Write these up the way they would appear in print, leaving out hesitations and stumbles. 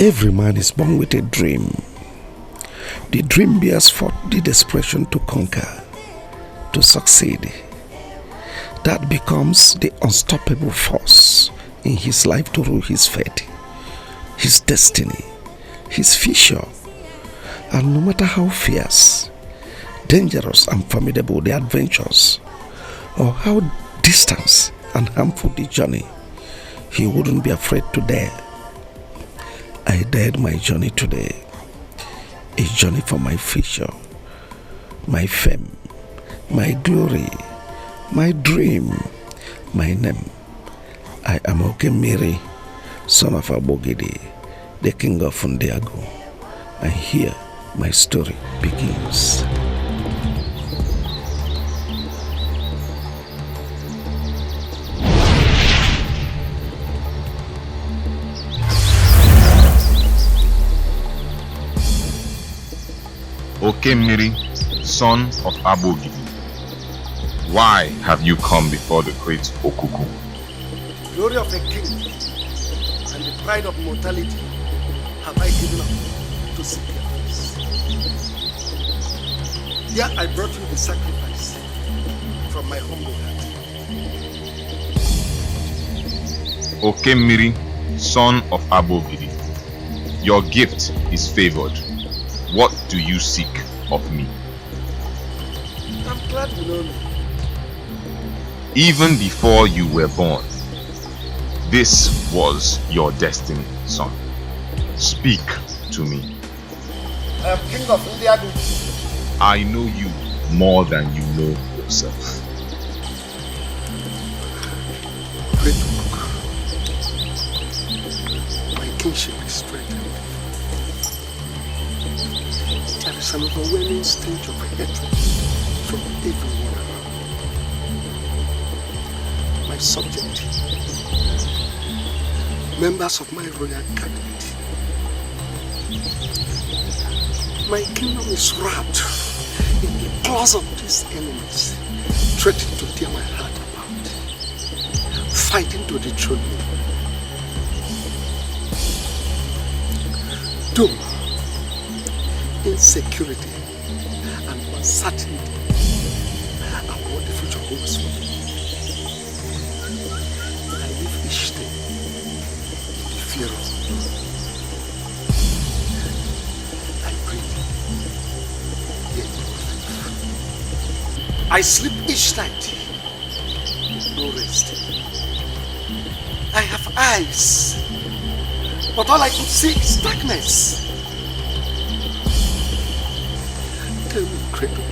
Every man is born with a dream. The dream bears forth the desperation to conquer, to succeed. That becomes the unstoppable force in his life to rule his fate, his destiny, his future. And no matter how fierce, dangerous and formidable the adventures, or how distant and harmful the journey, he wouldn't be afraid to dare. I dared my journey today, a journey for my future, my fame, my glory, my dream, my name. I am Okemiri, son of Abogidi, the king of Undiago, and here my story begins. Okemiri, son of Abogidi, why have you come before the great Okuku? Glory of a king and the pride of mortality have I given up to seek your face. Here I brought you the sacrifice from my humble heart. Okemiri, son of Abogidi, your gift is favored. What do you seek of me? I'm glad you know me. Even before you were born, this was your destiny, son. Speak to me. I am king of India. I know you more than you know yourself. Great book. My kingship is strengthened. There is an overwhelming stench of hatred from everyone around. My subject, members of my royal cabinet. My kingdom is wrapped in the claws of these enemies, threatening to tear my heart apart, fighting to dethrone me. Doom, insecurity, and uncertainty are what the future holds for me. I live each day in the fear of the Lord. I breathe, yet I sleep each night with no rest. I have eyes, but all I could see is darkness. Tell me, Credo,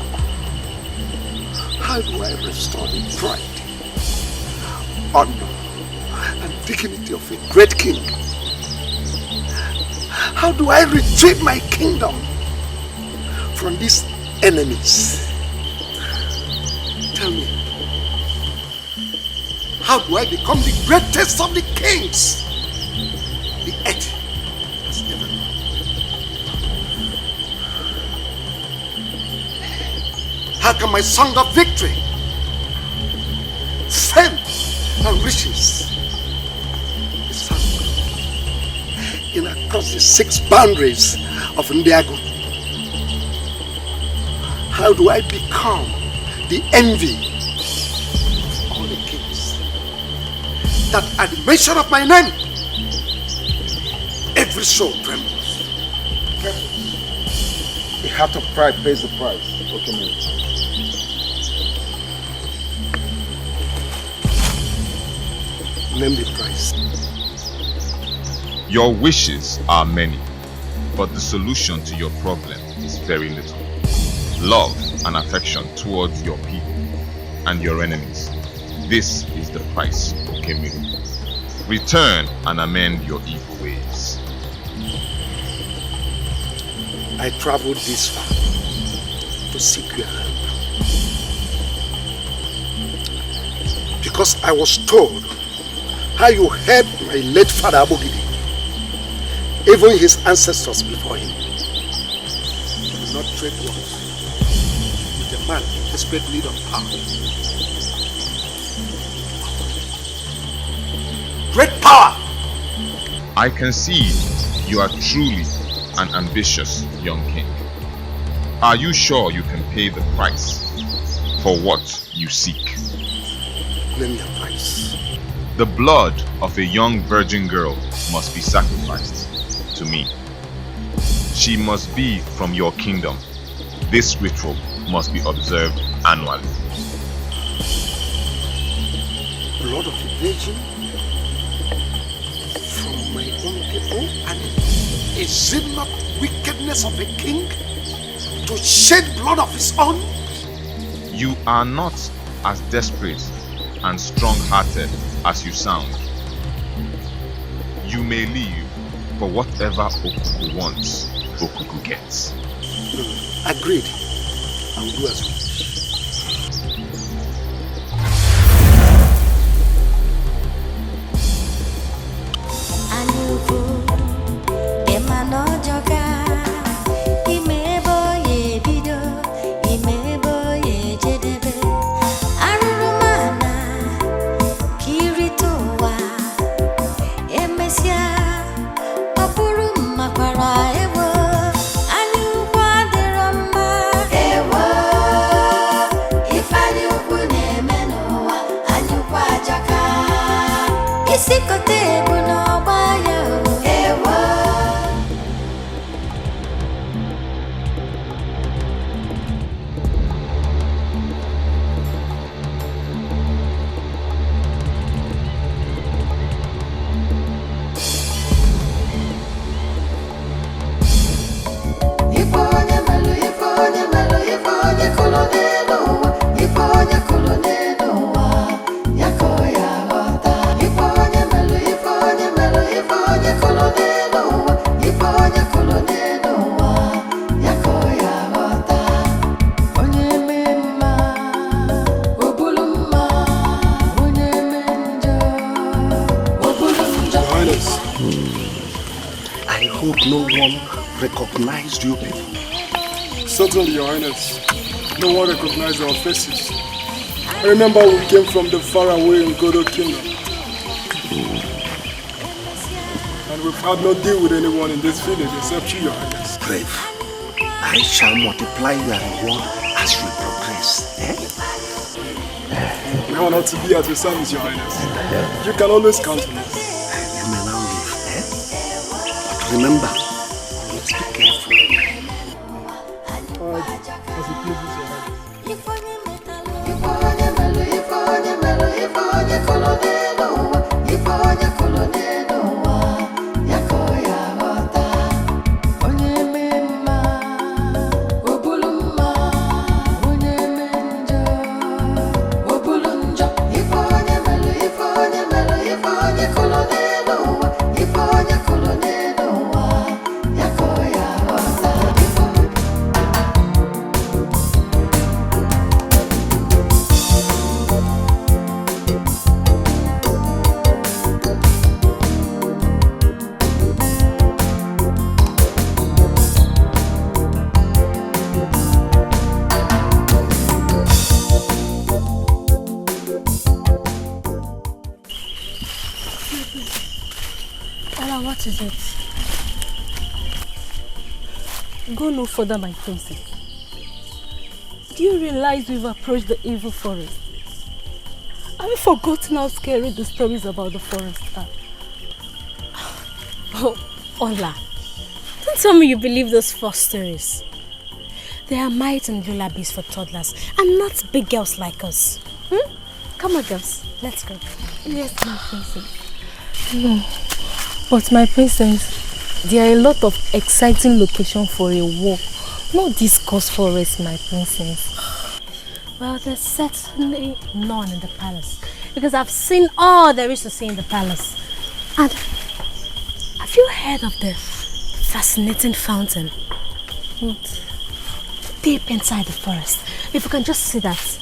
how do I restore the pride, honor, and dignity of a great king? How do I retrieve my kingdom from these enemies? Tell me, how do I become the greatest of the kings the earth has ever known? How can my song of victory, fame, and riches be sung in across the 6 boundaries of Ndiago? How do I become the envy of all the kings, that at the mention of my name, every soul trembles? The heart of pride pays the price. Okay, man. Name the price. Your wishes are many, but the solution to your problem is very little. Love and affection towards your people and your enemies. This is the price, Okemiri. Return and amend your evil ways. I traveled this far to seek your help, because I was told how you helped my late father Abogidi, even his ancestors before him. You did not trade words with a man in desperate need of power. Great power! I concede You are truly an ambitious young king. Are you sure you can pay the price for what you seek? Name your price. The blood of a young virgin girl must be sacrificed to me. She must be from your kingdom. This ritual must be observed annually. Blood of a virgin from my own people? And is it not wickedness of a king to shed blood of his own? You are not as desperate and strong-hearted as you sound. You may leave, but whatever Okuku wants, Okuku gets. Agreed. I will do as well. Recognized you people? Certainly, Your Highness. No one recognized our faces. I remember we came from the faraway Ngodo Kingdom. And we've had no deal with anyone in this village except you, Your Highness. Brave. I shall multiply your reward as we progress. We honor to be at your service, Your Highness. You can always count on us. You may now leave. But remember, be careful. As it pleases Your Highness. What is it? Go no further, my princess. Do you realize we've approached the evil forest? Have you forgotten how scary the stories about the forest are? Oh, Ola, don't tell me you believe those false stories. They are might and lullabies for toddlers and not big girls like us. Come on, girls, let's go. Yes, my princess. No. But my princess, there are a lot of exciting locations for a walk. Not this coast forest, my princess. Well, there's certainly none in the palace. Because I've seen all there is to see in the palace. And have you heard of the fascinating fountain? What? Deep inside the forest. If we can just see that,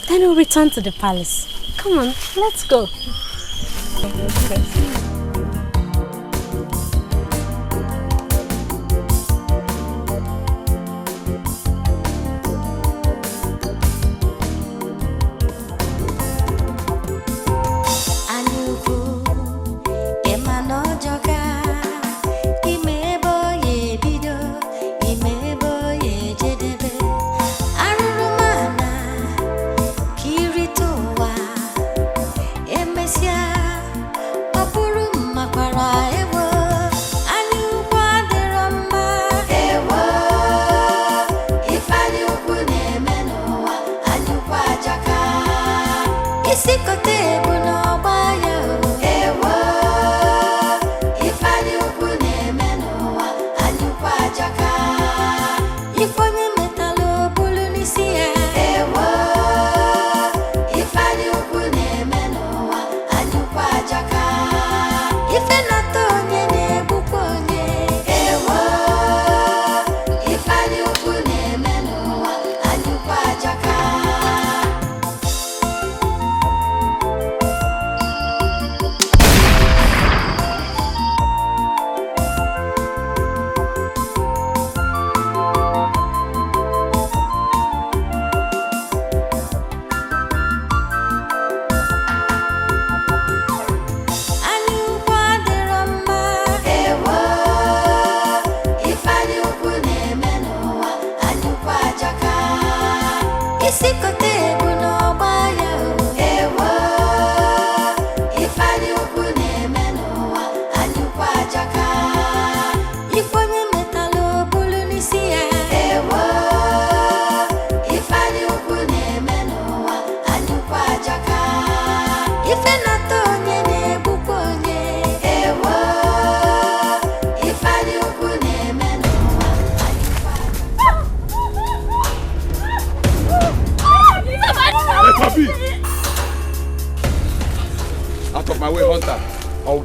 then we'll return to the palace. Come on, let's go. Okay.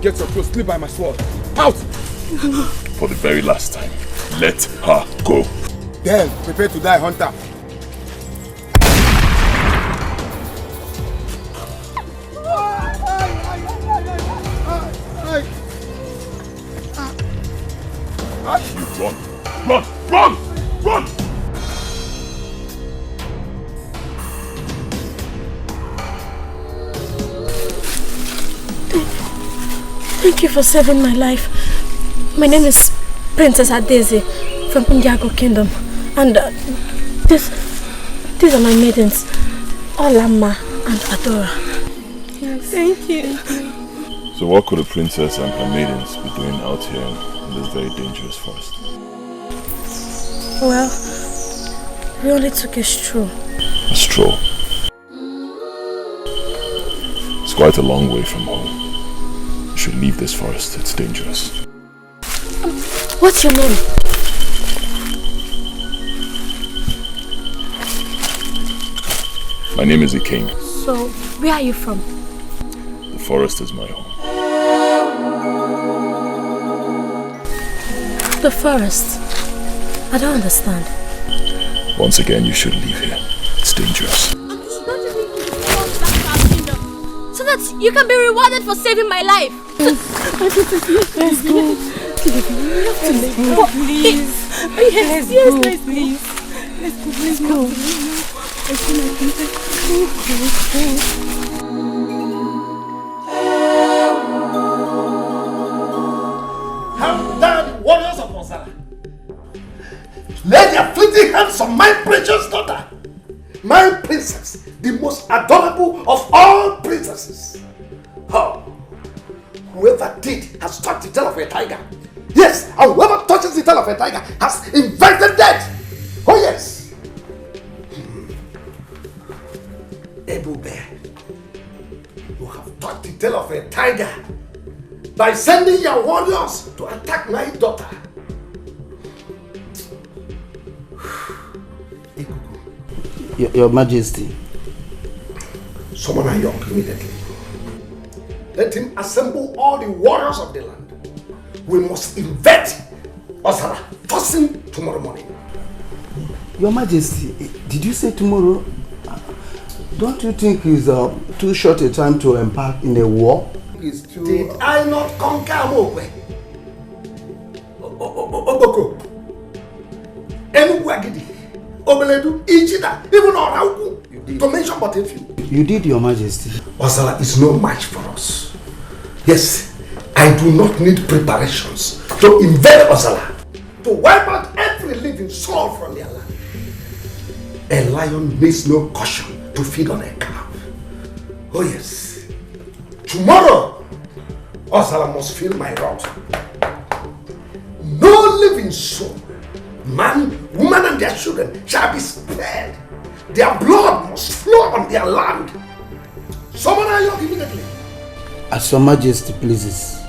Get your clothes, sleep by my sword. Out! For the very last time, let her go. Then, prepare to die, Hunter. You run! Run! Run! Run! Thank you for saving my life. My name is Princess Adeze from Indiago Kingdom, and these are my maidens, Olama and Adora. Yes, thank you. So what could a princess and her maidens be doing out here in this very dangerous forest? Well, we only took a stroll. A stroll? It's quite a long way from home. You should leave this forest, it's dangerous. What's your name? My name is King. So, where are you from? The forest is my home. The forest? I don't understand. Once again, you should leave here. It's dangerous. So that you can be rewarded for saving my life. Let's go. Please. Yes, please. Let's go. Have done, warriors of Onsala. Lay their fleeting hands on my precious daughter, my princess, the most adorable of all princesses. Oh, whoever did has touched the tail of a tiger. Yes, and whoever touches the tail of a tiger has invited death. Oh yes. Ebube, you have touched the tail of a tiger by sending your warriors to attack my daughter. Your Majesty. Summon Ayok immediately. Let him assemble all the warriors of the land. We must invade Osara first thing tomorrow morning. Your Majesty, did you say tomorrow? Don't you think it's too short a time to embark in a war? Did I not conquer Amokwe? Oboko, Enuguagidi, Obeledu, Ichida, even Orauku, to mention but a few. You did, Your Majesty. Osala is no match for us. Yes, I do not need preparations to invade Osala, to wipe out every living soul from their land. A lion needs no caution to feed on a calf. Oh yes, tomorrow Osala must feel my wrath. No living soul, man, woman and their children shall be spared. Their blood must flow on their land. Summon Ayok immediately. As Your Majesty pleases.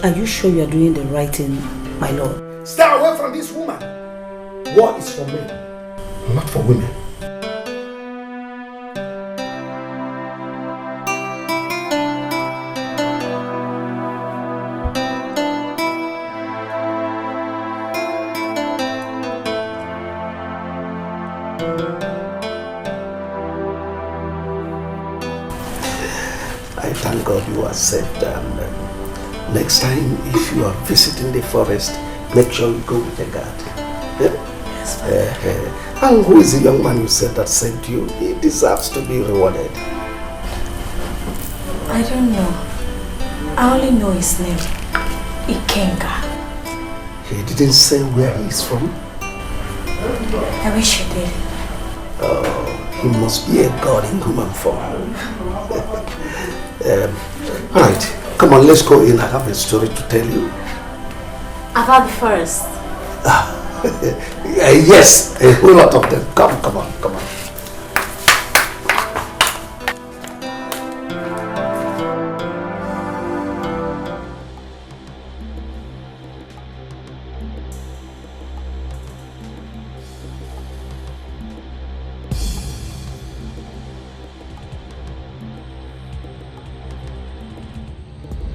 Are you sure you are doing the right thing, my lord? Stay away from this woman. War is for men, not for women. I thank God you are safe. Next time, if you are visiting the forest, make sure you go with a guard. Yeah? Yes, and who is the young man you said that saved you? He deserves to be rewarded. I don't know. I only know his name. Ikenga. He didn't say where he is from? I wish he did. Oh, he must be a god in human form. Alright, come on, let's go in. I have a story to tell you. About the forest. Yes, a whole lot of them. Come on.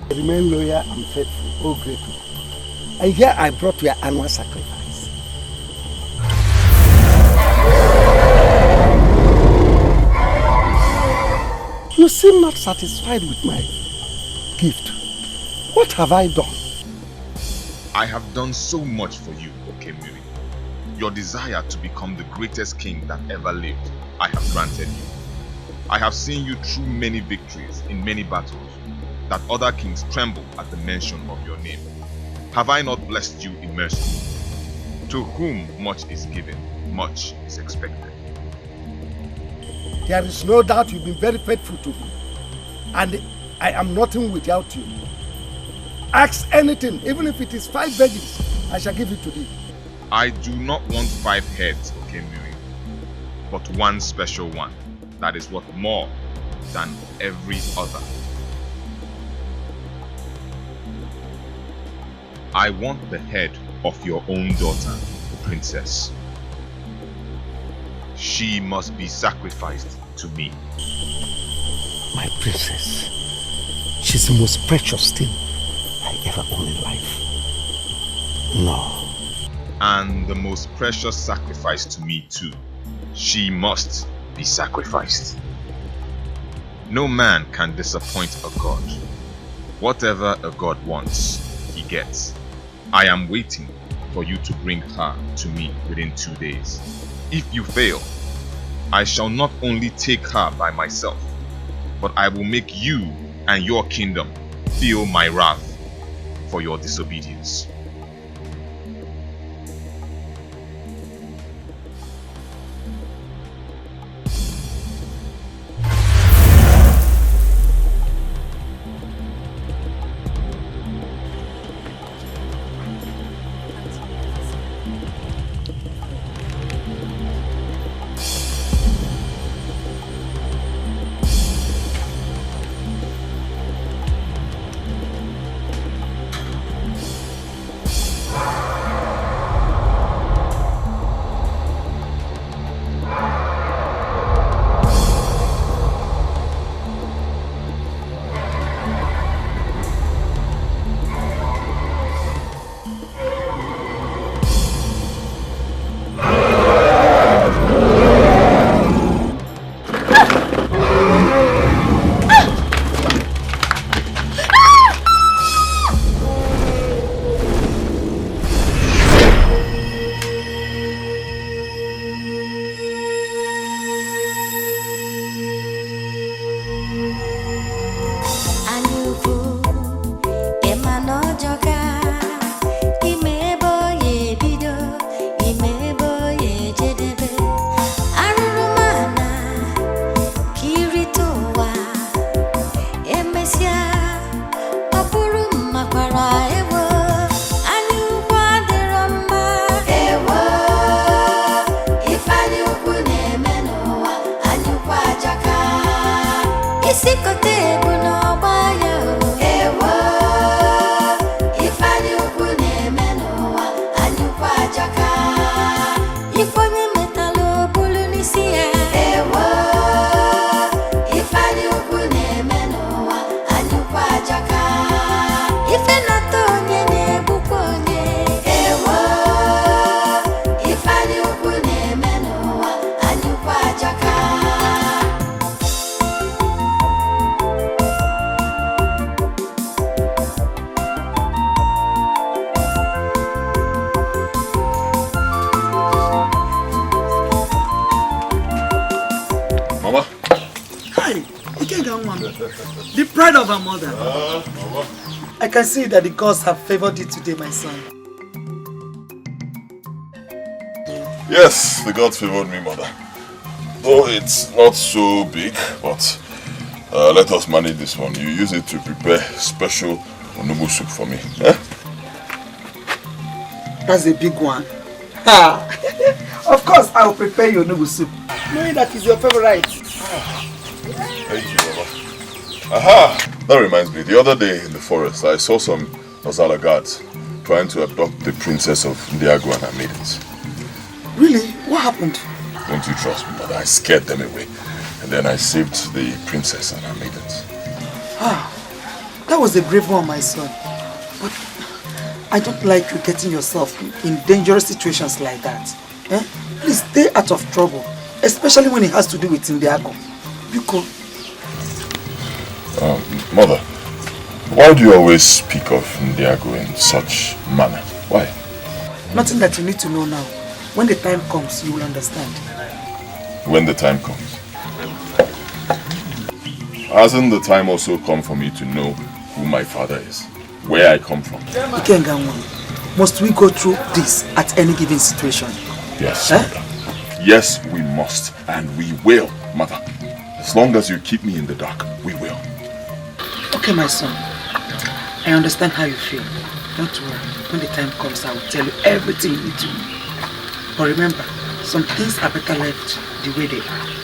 Remain loyal and faithful, oh great one. And here I brought your annual sacrifice. You seem not satisfied with my gift. What have I done? I have done so much for you, Okemiri. Your desire to become the greatest king that ever lived, I have granted you. I have seen you through many victories in many battles, that other kings tremble at the mention of your name. Have I not blessed you in mercy? To whom much is given, much is expected. There is no doubt you've been very faithful to me, and I am nothing without you. Ask anything, even if it is 5 virgins, I shall give it to thee. I do not want 5 heads, Okemiri, but one special one that is worth more than every other. I want the head of your own daughter, princess. She must be sacrificed to me. My princess, she's the most precious thing I ever owned in life. No. And the most precious sacrifice to me too. She must be sacrificed. No man can disappoint a god. Whatever a god wants, he gets. I am waiting for you to bring her to me within 2 days. If you fail, I shall not only take her by myself, but I will make you and your kingdom feel my wrath for your disobedience. The pride of our mother. I can see that the gods have favored you today, my son. Yes, the gods favored me, mother. Though it's not so big, but let us manage this one. You use it to prepare special onubu soup for me. Eh? That's a big one. Of course, I will prepare your onubu soup, knowing that is your favorite. Thank you, Baba. Aha! That reminds me, the other day in the forest, I saw some Ozala guards trying to abduct the princess of Ndiago and her maidens. Really? What happened? Don't you trust me, mother? I scared them away. And then I saved the princess and her maidens. That was a brave one, my son. But I don't like you getting yourself in dangerous situations like that. Eh? Please stay out of trouble, especially when it has to do with Ndiago. Mother, why do you always speak of Ndiago in such manner? Why? Nothing that you need to know now. When the time comes, you will understand. When the time comes. Hasn't the time also come for me to know who my father is? Where I come from? Ikenganwa, must we go through this at any given situation? Yes, mother. Yes, we must. And we will, mother. As long as you keep me in the dark, we will. Okay, my son. I understand how you feel. Don't worry. When the time comes, I will tell you everything you need to know. But remember, some things are better left the way they are.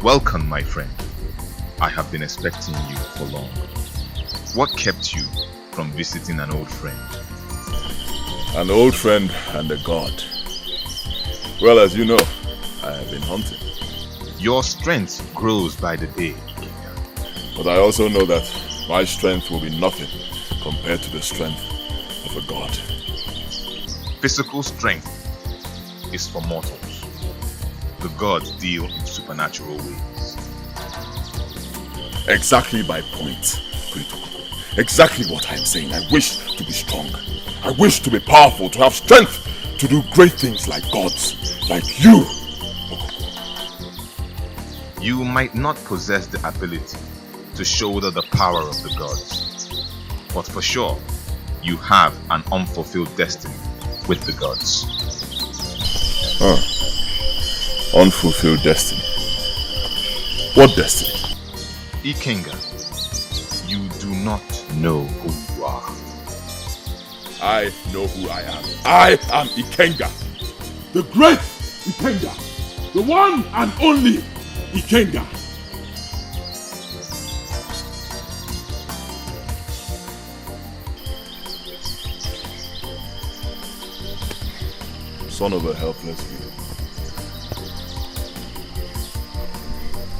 Welcome, my friend. I have been expecting you for long. What kept you from visiting an old friend? An old friend and a god. Well, as you know, I have been hunting. Your strength grows by the day. But I also know that my strength will be nothing compared to the strength of a god. Physical strength is for mortals. The gods deal in supernatural ways. Exactly my point, exactly what I am saying. I wish to be strong. I wish to be powerful, to have strength to do great things like gods, like you. You might not possess the ability to shoulder the power of the gods, but for sure, you have an unfulfilled destiny with the gods. Unfulfilled destiny. What destiny? Ikenga, you do not know who you are. I know who I am. I am Ikenga. The great Ikenga. The one and only Ikenga. Son of a helpless widow.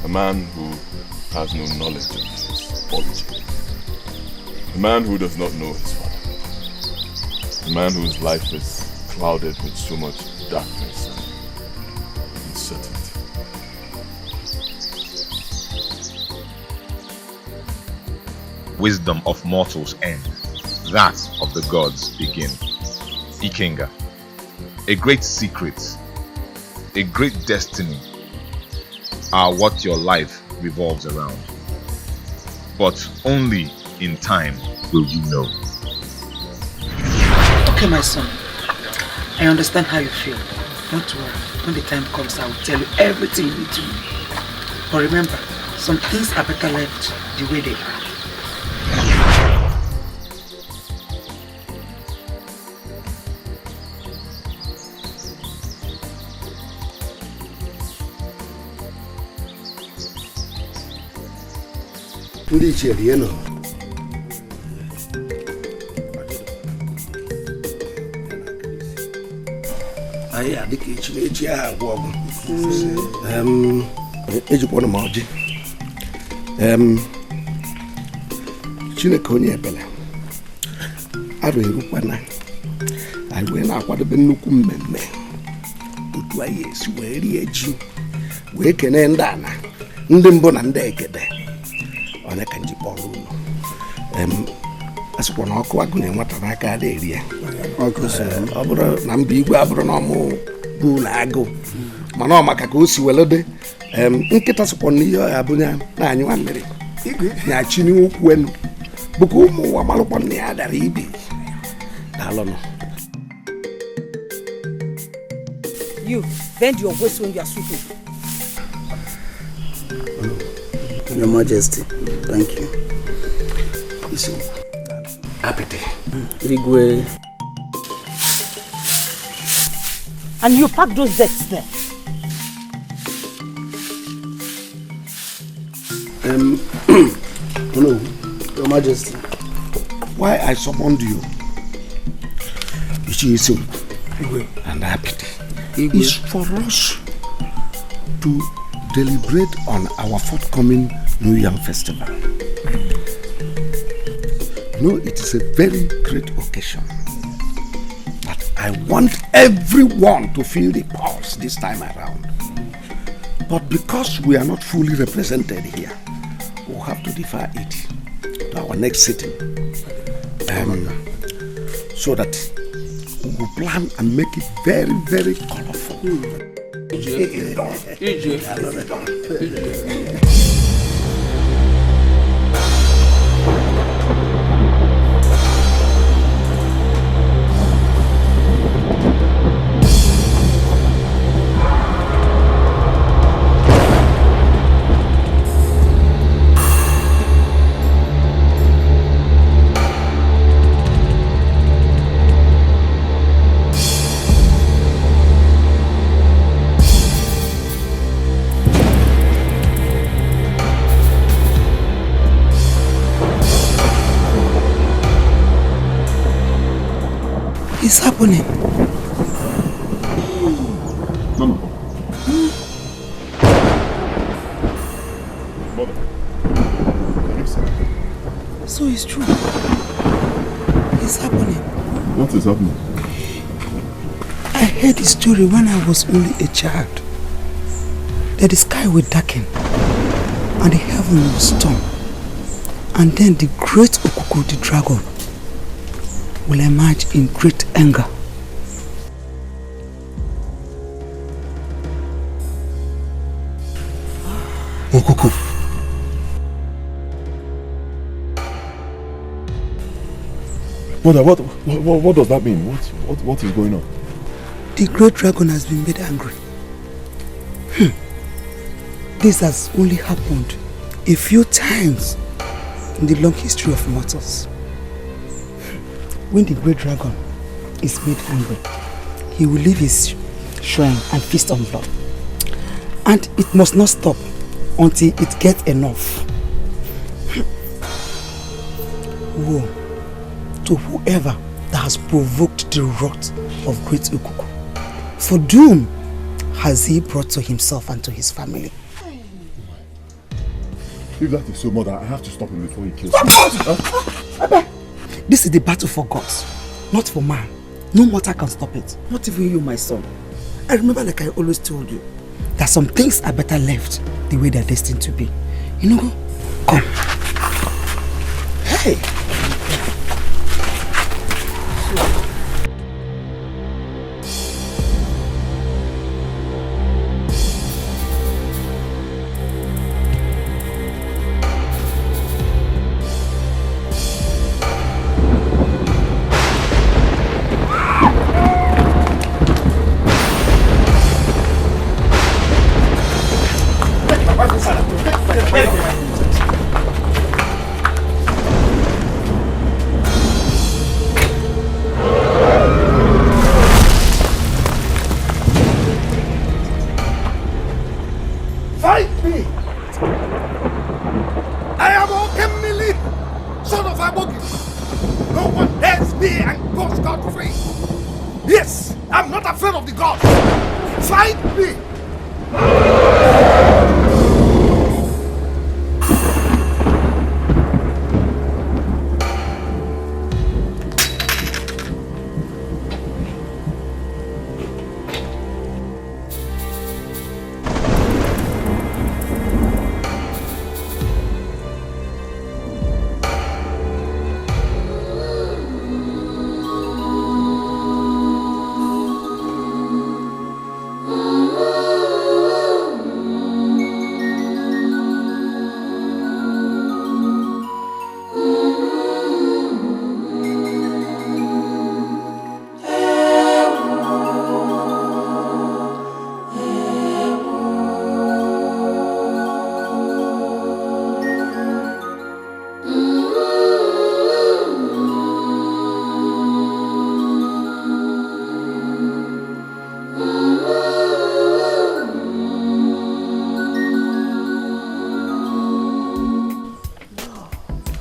A man who has no knowledge of his origin. A man who does not know his father. A man whose life is clouded with so much darkness and uncertainty. wisdom of mortals end, that of the gods begin. Ikenga, a great secret, a great destiny are what your life revolves around. But only in time will you know. Okay, my son. I understand how you feel. Don't worry. When the time comes, I will tell you everything you need to know. But remember, some things are better left the way they are. Dikeh ejikwana m ọjị Chineke onye ebele arụ erukwana anyị wee na-akwadobe nnukwu mmemme otu anyị esi wee rie ji wee kene ndị ana ndị mbụ na ndị egede onye ka nji kpọrọ unu asịkwa na ọkụ agụ na-enweta n'aka ada eri ya ọ bụrụ na mba igwe abụrụ na ọmụ bụ na agụ mana ọ maka ka o si welede nkịta sịkwa na ihe ọya bụ na anyị nwa mmiri na-achị n'okwu enu bụ ka ụmụ ụwa malụkwa na ya dara ibi daalụnụ. You bend your waist when you are sweeping. Your Majesty, thank you. Listen, APETE. Igwe. And you pack those decks there. No, Your Majesty. Why I summoned you, Ichie and APETE, is for us to deliberate on our forthcoming New Yam Festival. No, it is a very great occasion. But I want everyone to feel the pulse this time around. But because we are not fully represented here, we'll have to defer it to our next sitting. So that we will plan and make it very, very colorful. It's happening. Mama. Mother. So it's true. It's happening. What is happening? I heard the story when I was only a child. That the sky will darken and the heaven will storm. And then the great Okuku, the dragon, will emerge in great anger. Okuku. Mother, what does that mean? What is going on? The great dragon has been made angry. This has only happened a few times in the long history of mortals. When the great dragon is made angry, he will leave his shrine and feast on blood. And it must not stop until it gets enough. Woe to whoever that has provoked the wrath of great Okuku. For doom has he brought to himself and to his family. If that is so, Mother, I have to stop him before he kills me. This is the battle for gods, not for man. No mortal can stop it. Not even you, my son. I remember, like I always told you, that some things are better left the way they're destined to be. You know, come. Hey.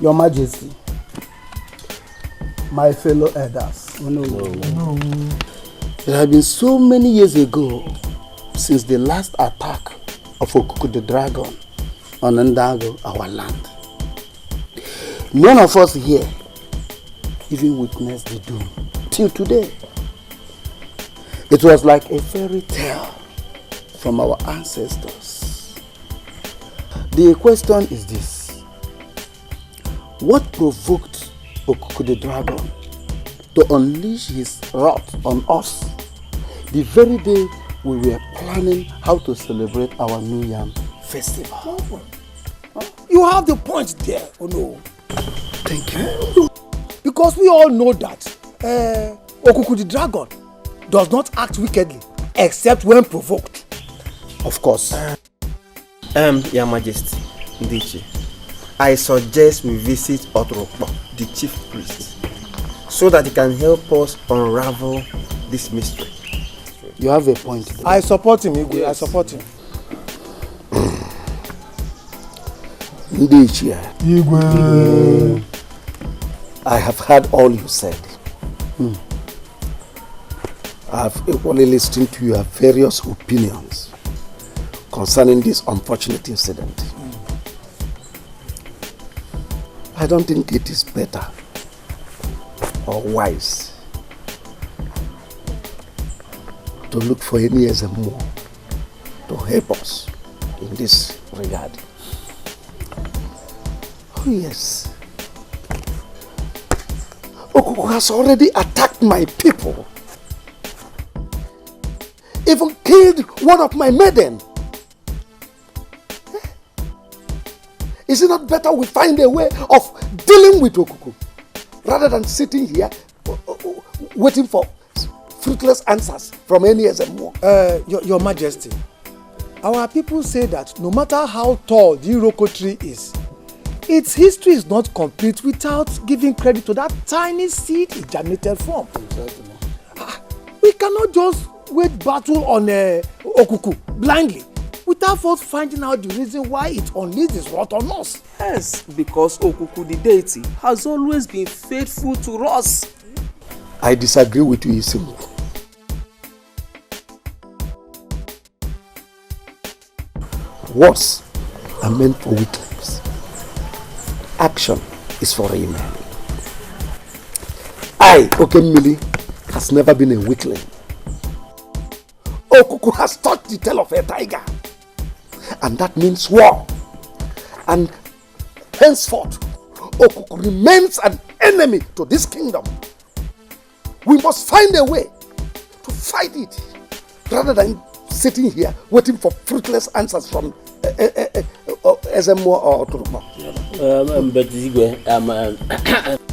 Your Majesty, my fellow elders, no. It has been so many years ago since the last attack of Okuku the dragon on Ndago, our land. None of us here even witnessed the doom till today. It was like a fairy tale from our ancestors. The question is this. What provoked Okuku the dragon to unleash his wrath on us the very day we were planning how to celebrate our New Yam festival? You have the point there, Ono. Thank you. Because we all know that Okuku the dragon does not act wickedly except when provoked. Of course. Your Majesty, Dikeh, I suggest we visit Otrokpo, the chief priest, so that he can help us unravel this mystery. You have a point there. I support him, Igwe. Yes. I support him. Edochie, Igwe. I have heard all you said. I have equally listened to your various opinions concerning this unfortunate incident. I don't think it is better or wise to look for any more to help us in this regard. Oh yes. Okuku has already attacked my people. Even killed one of my maiden. Is it not better we find a way of dealing with Okuku rather than sitting here waiting for fruitless answers from any more? Your Majesty, our people say that no matter how tall the Iroko tree is, its history is not complete without giving credit to that tiny seed it germinated from. We cannot just wage battle on Okuku blindly without first finding out the reason why it unleashed its wrath on us. Yes, because Okuku the deity has always been faithful to us. I disagree with you, Isimu. Words are meant for weaklings. Action is for a man. I, Okemili, has never been a weakling. Okuku has touched the tail of a tiger. And that means war. And henceforth, Okuku remains an enemy to this kingdom. We must find a way to fight it rather than sitting here waiting for fruitless answers from SMO or Turuma.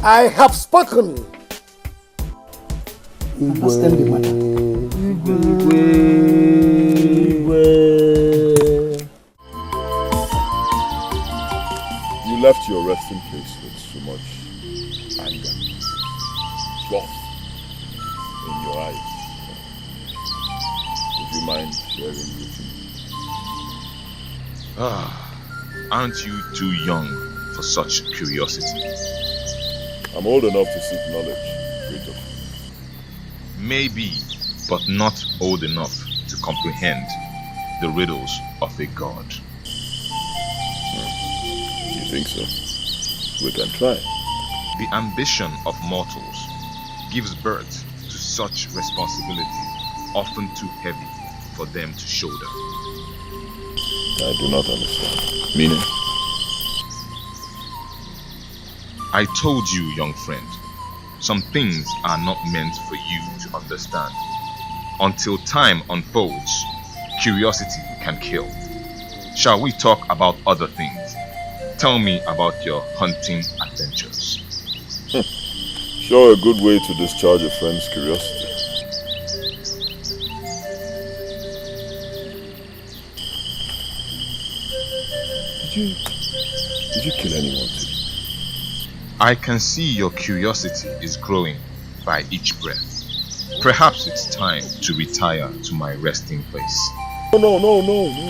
I have spoken. Understand the matter. You left your resting place with so much anger, wrath in your eyes. Would you mind sharing with me? Aren't you too young for such curiosity? I'm old enough to seek knowledge, greater. Maybe, but not old enough to comprehend the riddles of a god. You think so? We can try. The ambition of mortals gives birth to such responsibilities, often too heavy for them to shoulder. I do not understand. Meaning? I told you, young friend, some things are not meant for you to understand. Until time unfolds, curiosity can kill. Shall we talk about other things? Tell me about your hunting adventures. Sure, a good way to discharge a friend's curiosity. Did you kill anyone today? I can see your curiosity is growing by each breath. Perhaps it's time to retire to my resting place. No, please.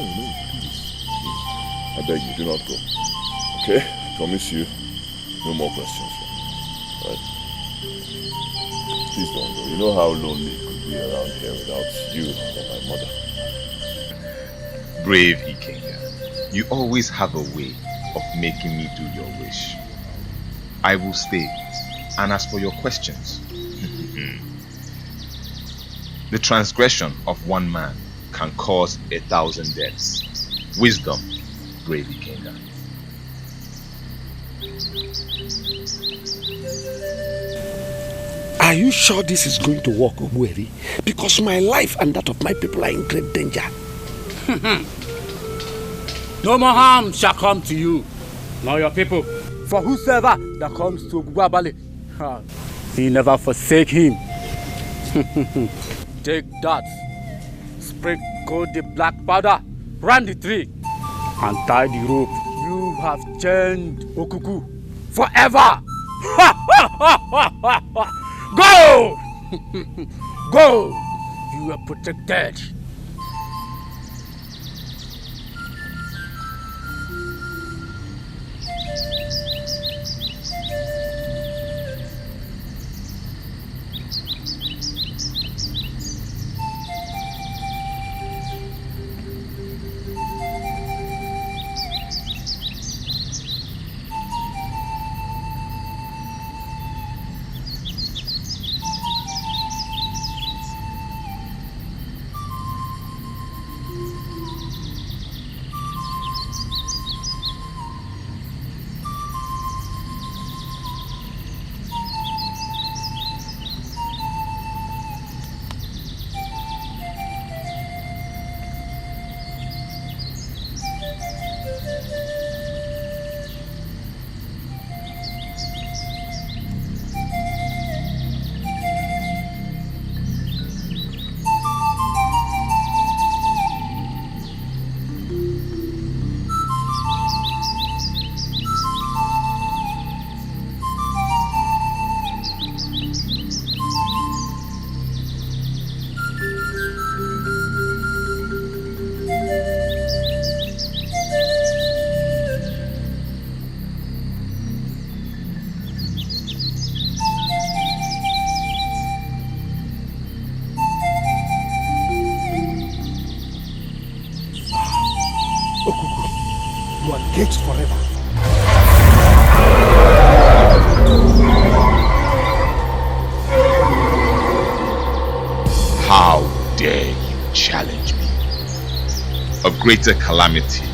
I beg you, do not go. Okay? I promise you, no more questions from me. Right? Please don't go. You know how lonely it could be around here without you or my mother. Brave Ikenga, you always have a way of making me do your wish. I will stay. And as for your questions, the transgression of one man can cause 1,000 deaths. Wisdom, brave Ikenga. Are you sure this is going to work, Obueri? Because my life and that of my people are in great danger. No more harm shall come to you, nor your people. For whosoever that comes to Guabali, he never forsake him. Take that, sprinkle the black powder, round the tree, and tie the rope. You have chained Okuku forever. Go! Go! You are protected. Forever. How dare you challenge me? A greater calamity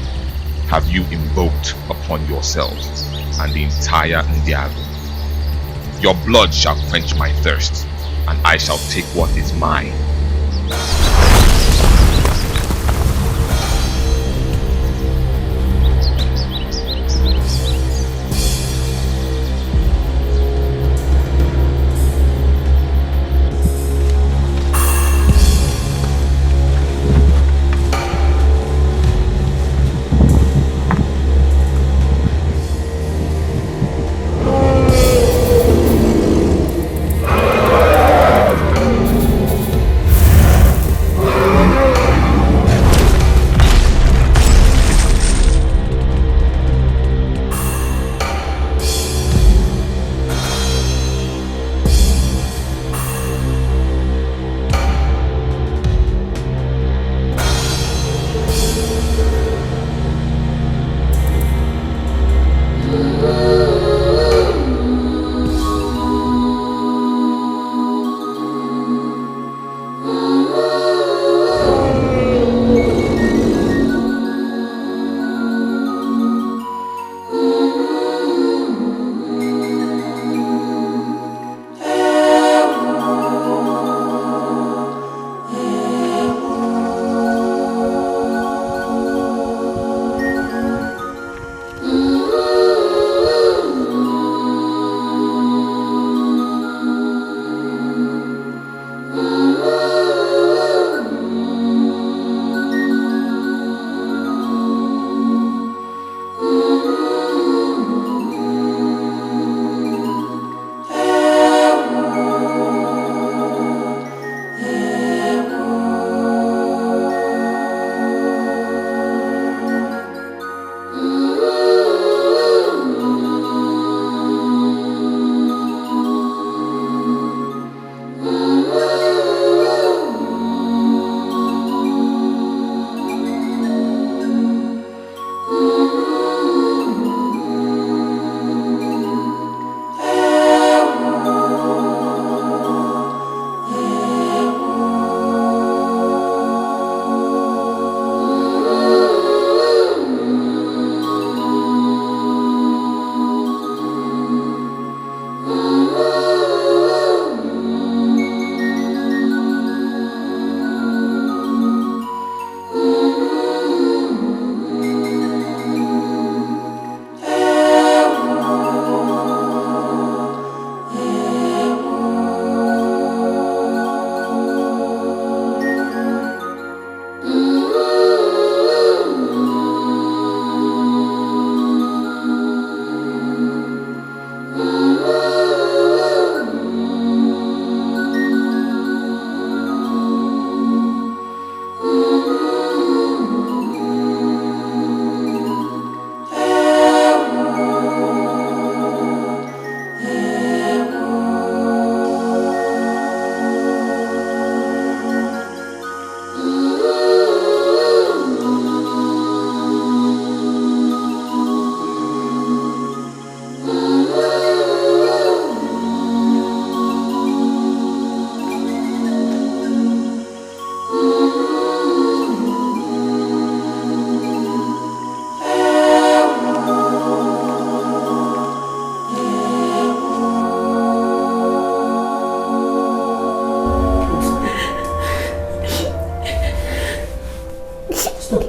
have you invoked upon yourselves and the entire Ndiago? Your blood shall quench my thirst, and I shall take what is mine.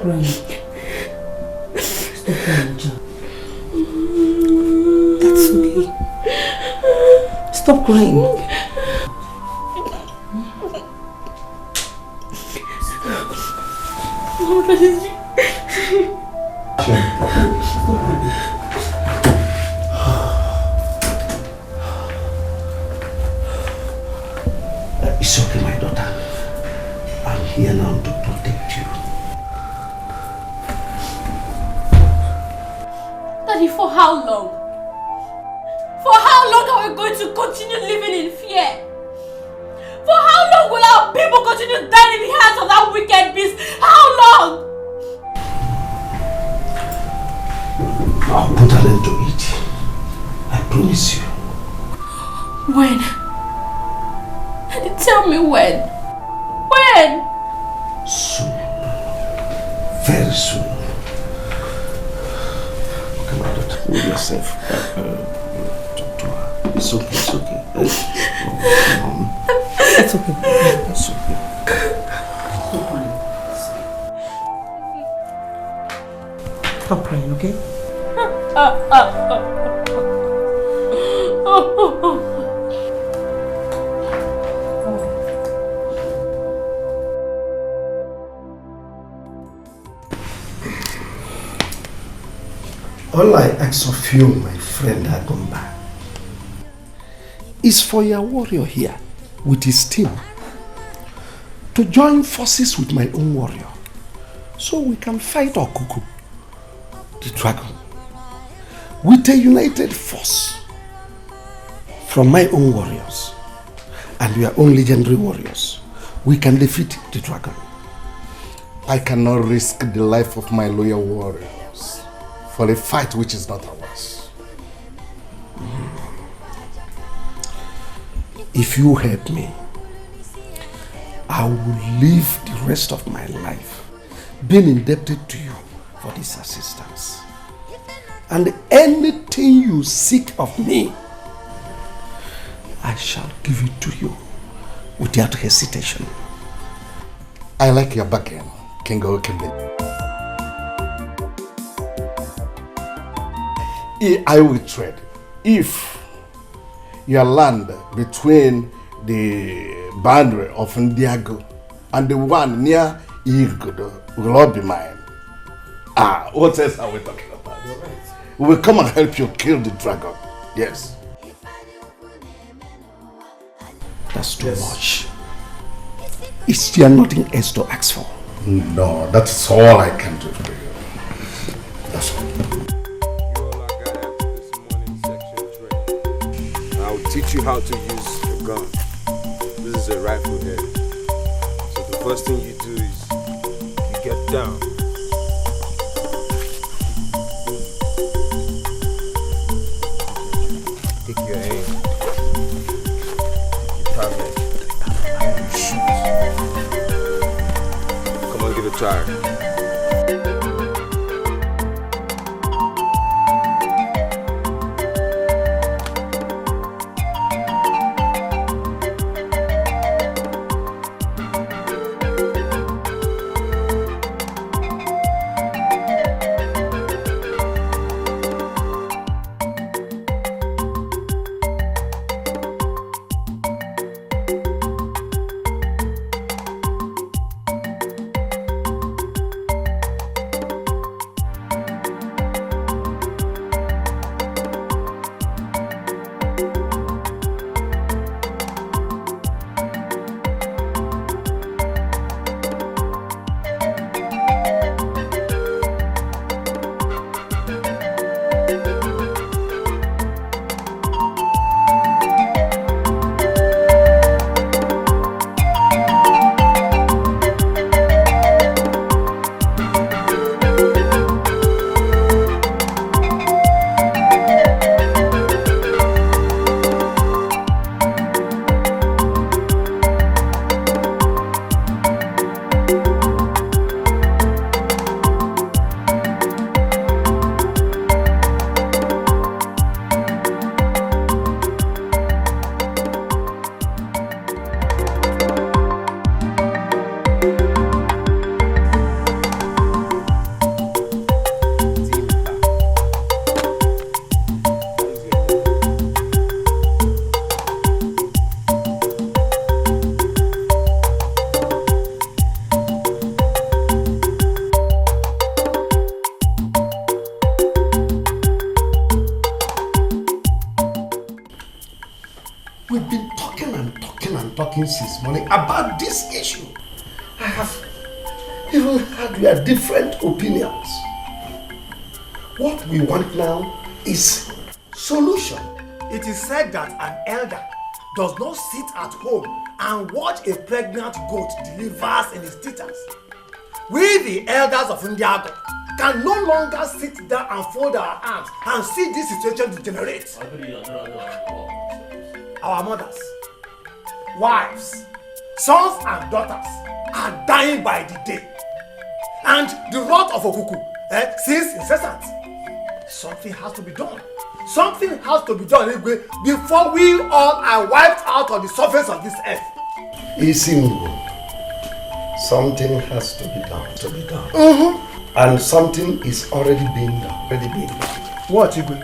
crying. Stop crying, John. That's okay. Stop crying. It's okay, my daughter. I'm here now to protect you. Daddy, for how long? For how long are we going to continue living in fear? For how long will our people continue dying in the hands of that wicked beast? How long? I'll put an end to it. I promise you. When? Tell me when. When? Soon. Very soon. Hold yourself. Talk to her. It's okay, it's okay. It's okay. It's okay. Stop crying, okay? All I ask of you, my friend Agumba, is for your warrior here with his team to join forces with my own warrior so we can fight Okuku, the dragon, with a united force from my own warriors and your own legendary warriors. We can defeat the dragon. I cannot risk the life of my loyal warriors for a fight which is not ours. If you help me, I will live the rest of my life being indebted to you for this assistance. And anything you seek of me, I shall give it to you without hesitation. I like your bargain, King KUYEMBEH. I will trade if your land between the boundary of Ndiago and the one near Igodo will all be mine. What else are we talking about? You're right. We will come and help you kill the dragon. Yes. That's too much. Is there nothing else to ask for? No, that's all I can do for you. That's all. I'll teach you how to use a gun. This is a rifle head. So the first thing you do is you get down. Take your aim. You target. You shoot. Come on, give it a try. Since morning about this issue. I have even had your different opinions. What we want now is solution. It is said that an elder does not sit at home and watch a pregnant goat delivers in his teethers. We, the elders of Ndiago, can no longer sit down and fold our arms and see this situation degenerate. Our mothers, wives, sons and daughters are dying by the day. And the wrath of Okuku seems incessant. Something has to be done. Something has to be done anyway before we all are wiped out of the surface of this earth. Something has to be done. And something is already being done. What, Igwe?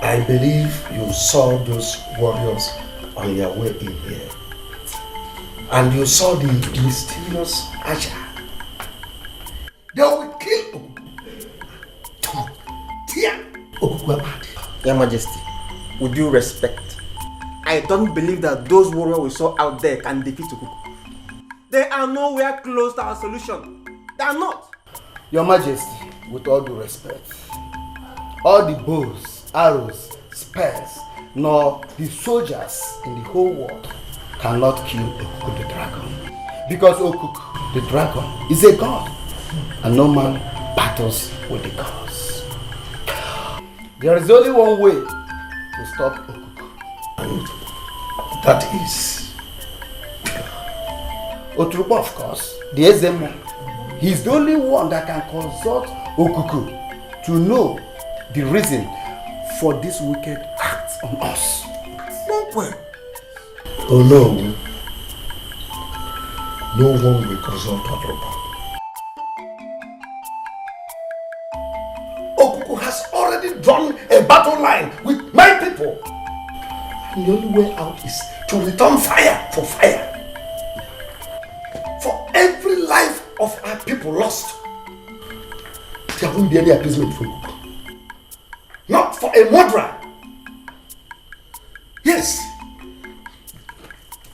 I believe you saw those warriors on your way in here. And you saw the mysterious Asha. They will kill Your Majesty, with due respect, I don't believe that those warriors we saw out there can defeat Okuku. They are nowhere close to our solution. They are not. Your Majesty, with all due respect, all the bows, arrows, spears, nor the soldiers in the whole world cannot kill Okuku the dragon. Because Okuku the dragon is a god, and no man battles with the gods. There is only one way to stop Okuku, and that is Oturukpo, of course, the Ezemo. He's the only one that can consult Okuku to know the reason for this wicked act on us. Oh no. No one will consult Oturukpo. Okuku has already drawn a battle line with my people. And the only way out is to return fire for fire. For every life of our people lost, there won't be any appeasement for Okuku. Not for a murderer. Yes.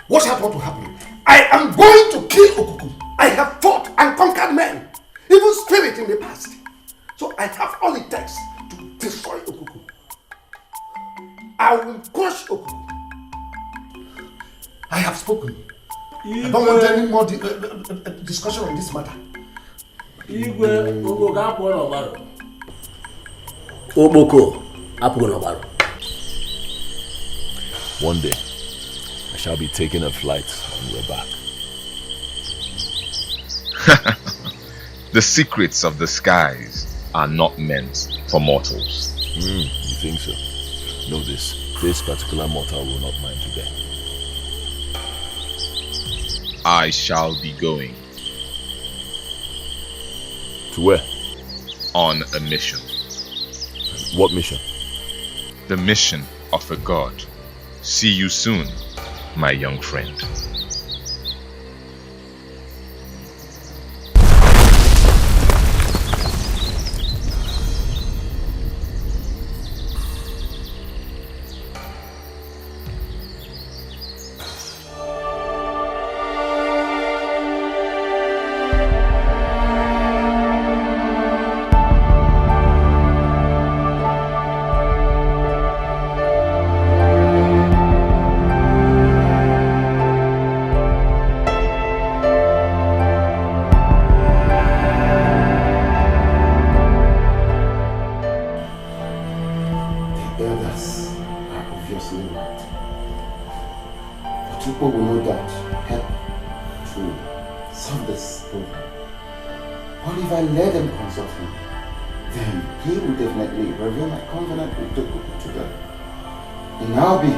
What happened to happen? I am going to kill Okuku. I have fought and conquered men, even spirit in the past. So I have all it takes to destroy Okuku. I will crush Okuku. I have spoken. I don't want any more discussion on this matter. One day, I shall be taking a flight on your back. The secrets of the skies are not meant for mortals. You think so? Know this particular mortal will not mind today. I shall be going. To where? On a mission. What mission? The mission of a god. See you soon, my young friend.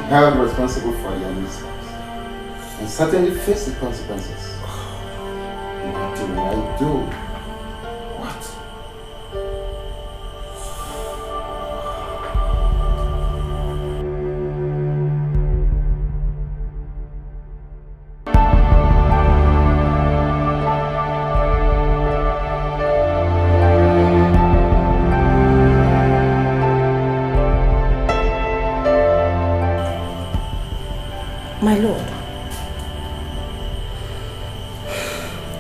Held responsible for your mistakes and certainly face the consequences. What do I do? What? My lord,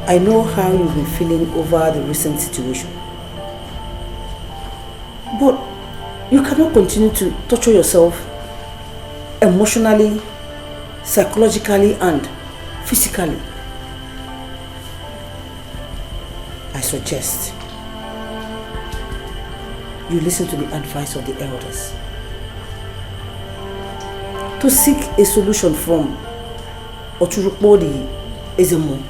I know how you've been feeling over the recent situation. But you cannot continue to torture yourself emotionally, psychologically, and physically. I suggest you listen to the advice of the elders to seek a solution from Oturukpo the Ezemo.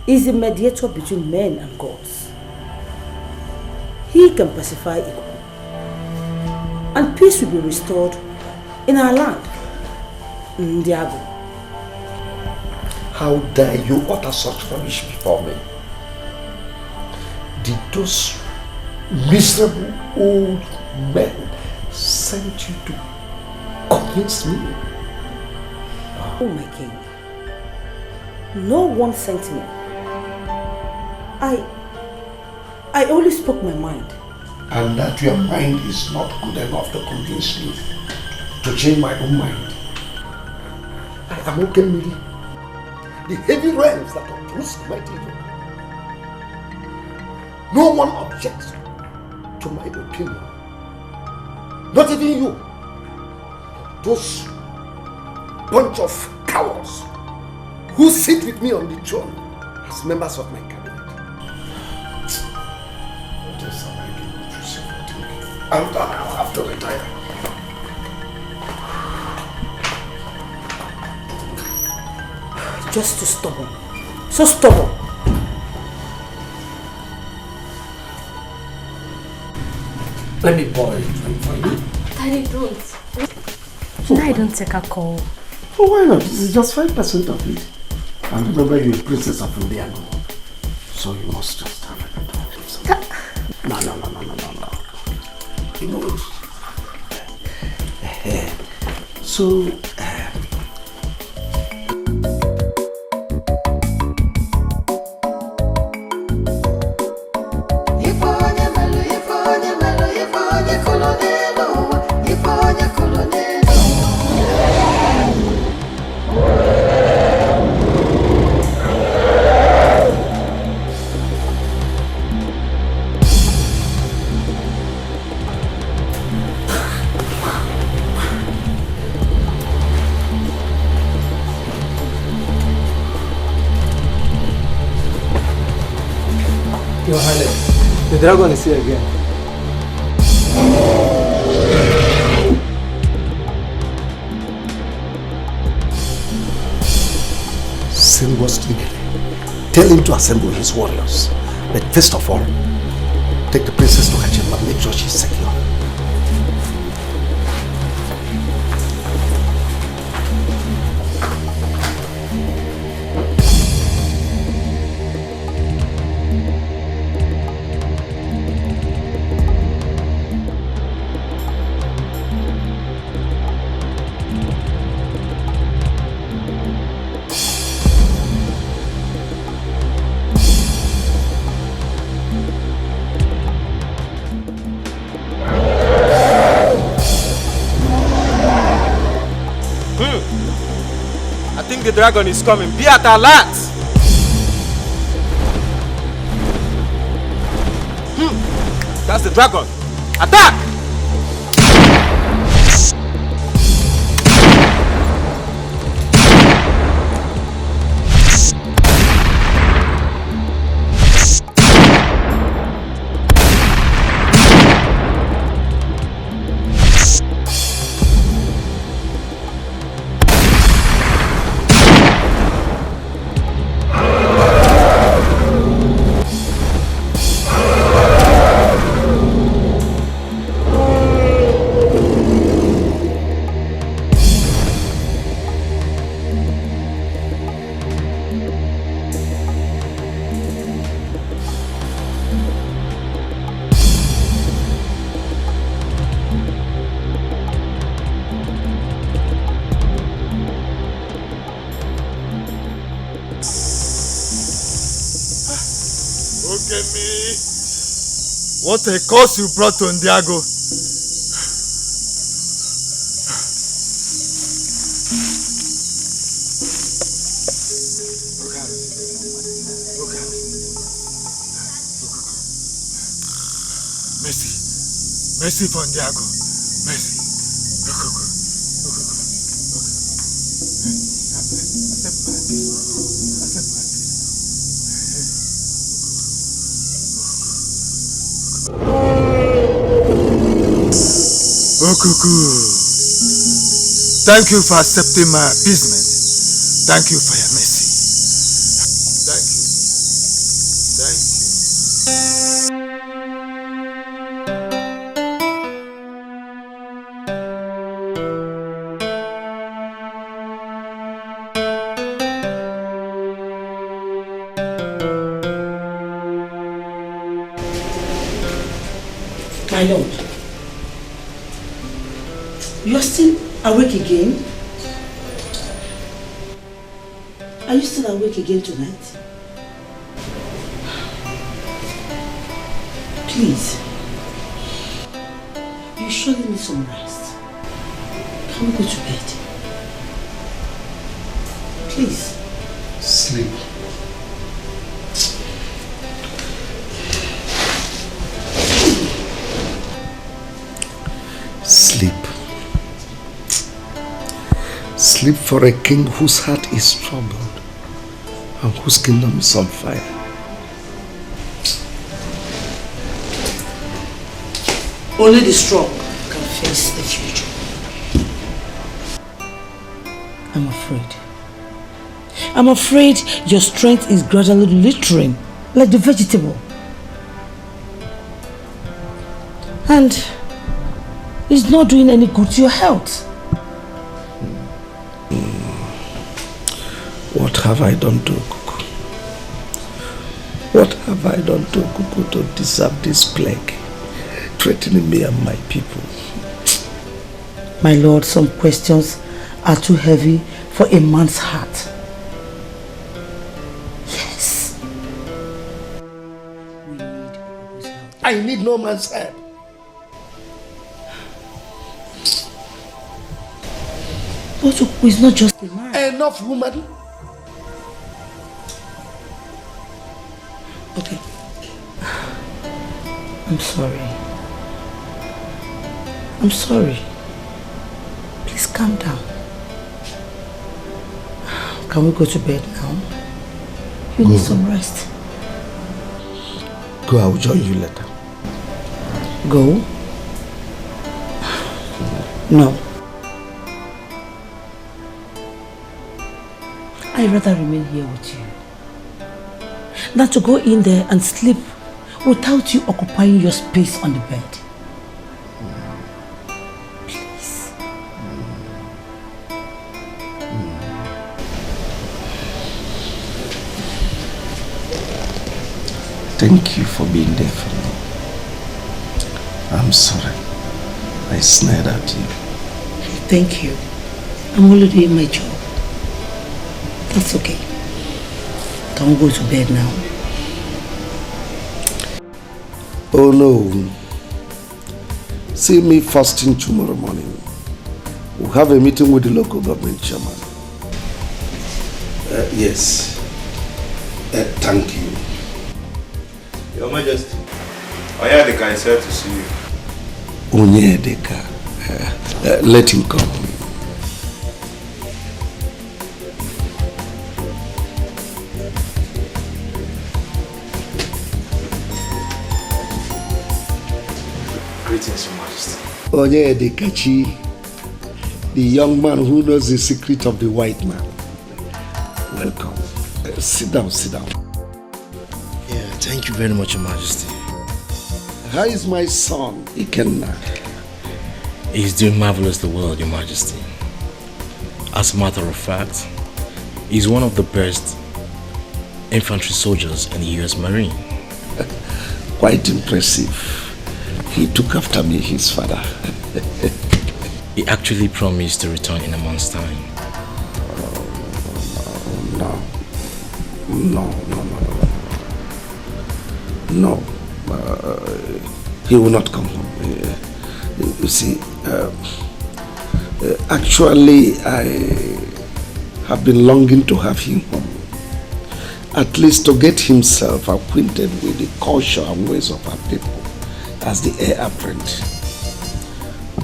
He is the mediator between men and gods. he can pacify Ikuku. And peace will be restored in our land, Ndiago. How dare you utter such rubbish before me? Did those miserable old men send you to convince me? Oh my king, no one sent me. I only spoke my mind. And that your mind is not good enough to convince me to change my own mind. I am okay, Miri. The heavy rains that uproots the mighty yoke. No one objects to my opinion. Not even you. Those bunch of cowards who sit with me on the throne as members of my cabinet. What else am I doing with yourself? I'll have to retire. Just too stubborn. So stubborn. Let me pour a drink for you. Daddy, don't. I don't take a call. Oh, why not? This is just 5% of it. And remember, you're a princess of Indiana. So you must just have it. No. You know. So, Your Highness, the dragon is here again. send word to Dikeh. Tell him to assemble his warriors. But first of all, take the princess to her chamber and make sure she's secure. The dragon is coming. Be at alert! That's the dragon. Attack! What a curse you brought to Ndiago. Mercy for Ndiago. Mercy. Okuku, thank you for accepting my appeasement. Thank you for your mercy. Thank you. Thank you. My lord, you are still awake again? Are you still awake again tonight? Please, you surely need some rest. Can we go to bed? Please. Sleep. Sleep. Sleep for a king whose heart is troubled and whose kingdom is on fire. Only the strong can face the future. I'm afraid. I'm afraid your strength is gradually withering like the vegetable. And it's not doing any good to your health. What have I done to Kuku? What have I done to Kuku to deserve this plague, threatening me and my people? My lord, some questions are too heavy for a man's heart. Yes. I need no man's help. But Okuku is not just a man. Enough, woman. Okay. I'm sorry. I'm sorry. Please calm down. Can we go to bed now? You need some rest. Go, I will join you later. Go? No. I'd rather remain here with you than to go in there and sleep without you occupying your space on the bed. Please. Thank you for being there for me. I'm sorry I snared at you. Thank you. I'm only doing my job. That's okay. Can we go to bed now? Oh no. See me first thing tomorrow morning. We'll have a meeting with the local government chairman. Yes. Thank you. Your Majesty, Dikeh is here to see you. Dikeh. Let him come. Greetings, Your Majesty. Edochie, the young man who knows the secret of the white man. Welcome. Sit down, sit down. Yeah, thank you very much, Your Majesty. How is my son, Ikenna? He's doing marvelously well, Your Majesty. As a matter of fact, he's one of the best infantry soldiers in the US Marine. Quite impressive. He took after me, his father. He actually promised to return in a month's time. No. He will not come home. You see, actually, I have been longing to have him home. At least to get himself acquainted with the culture and ways of our people as the heir apparent.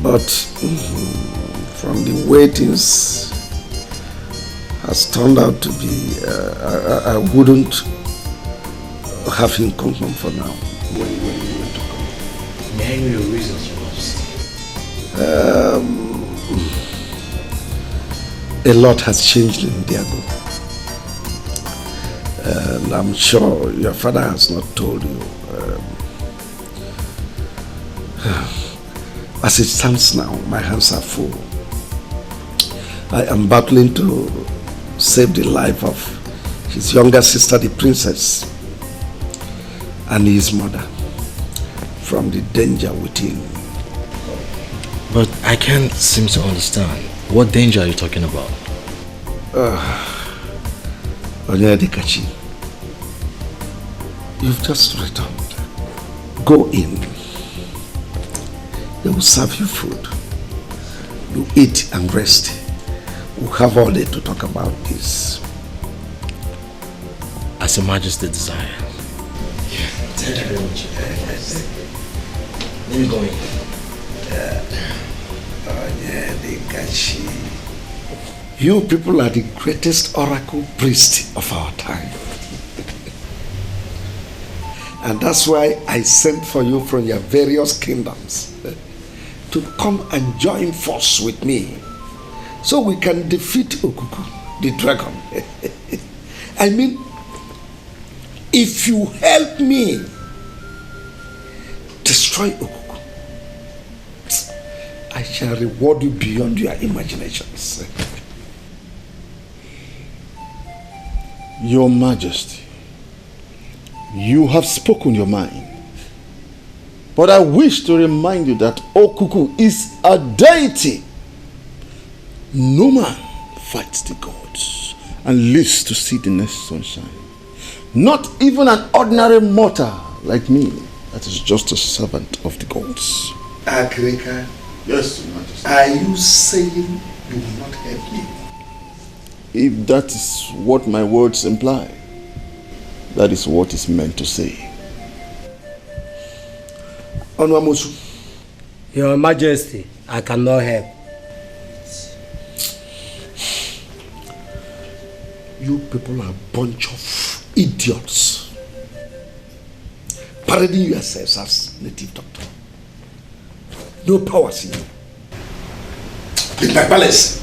But from the way things has turned out to be, I wouldn't have him come home for now. When you want to come. May I know your reasons, Your Majesty? A lot has changed in Diago. And I'm sure your father has not told you. As it stands now, my hands are full. I am battling to save the life of his younger sister, the princess, and his mother, from the danger within. But I can't seem to understand. What danger are you talking about? Edochie, you've just returned. Go in. They will serve you food. You eat and rest. We'll have all day to talk about this. As Your Majesty desires. Thank you very much. Let me go in. Edochie. You people are the greatest oracle priest of our time. And that's why I sent for you from your various kingdoms to come and join force with me so we can defeat Okuku, the dragon. I mean, if you help me destroy Okuku, I shall reward you beyond your imaginations. Your Majesty, you have spoken your mind. But I wish to remind you that Okuku is a deity. No man fights the gods and lives to see the next sunshine. Not even an ordinary mortal like me that is just a servant of the gods. Akrika, yes, Your Majesty. Are you saying you will not help me? If that is what my words imply, that is what is meant to say. Your Majesty, I cannot help. You people are a bunch of idiots, parading yourselves as native doctor. No powers in you. Leave my palace.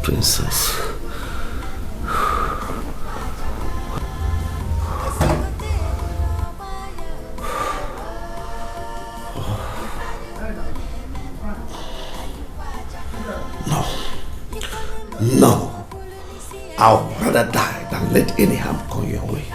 Princess. No. I'll rather die than let any harm come your way.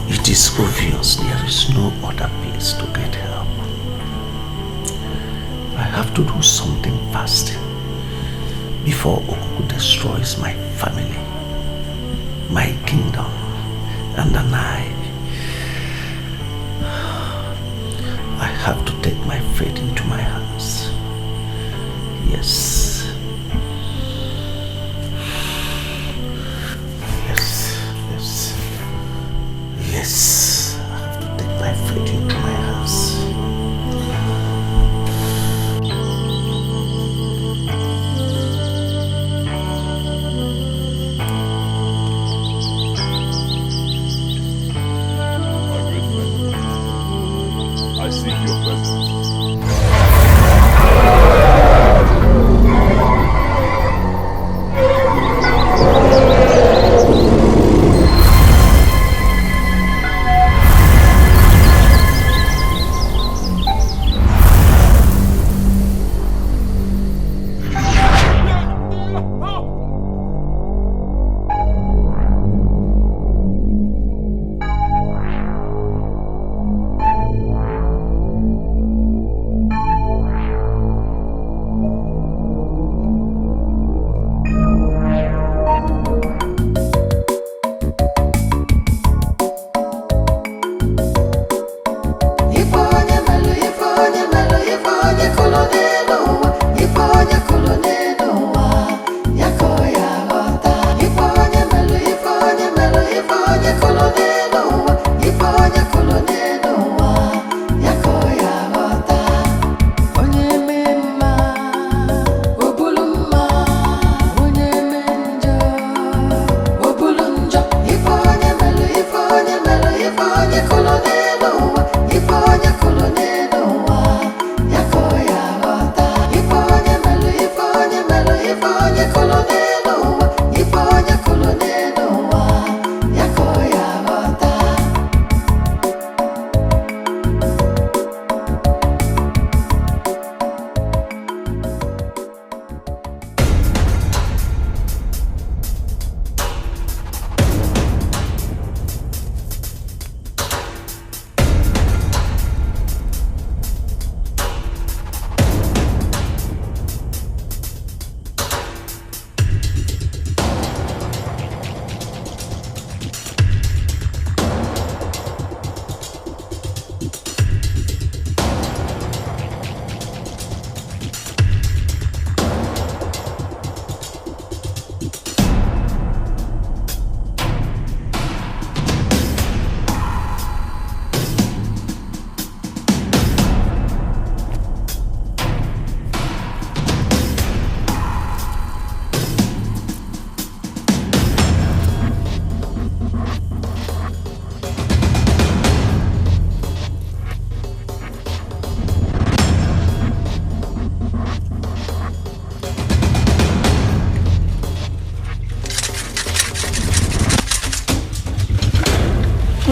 It is obvious there is no other place to get help. I have to do something fast before Okuku destroys my family, my kingdom, and then I have to take my fate into my hands. Yes. Yes, I have to take my fate into my hands. My good friend, I seek your presence.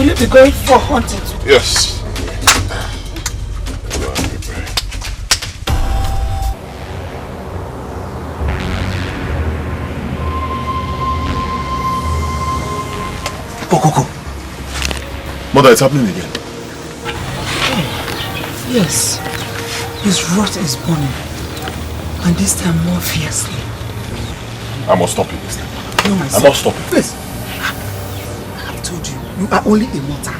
Will you be going for hunting today? Yes. Okoko. Mother, it's happening again. Yes. His wrath is burning. And this time more fiercely. I must stop it this time. No, my son. I must stop it. Please. I told you, you are only a mortal.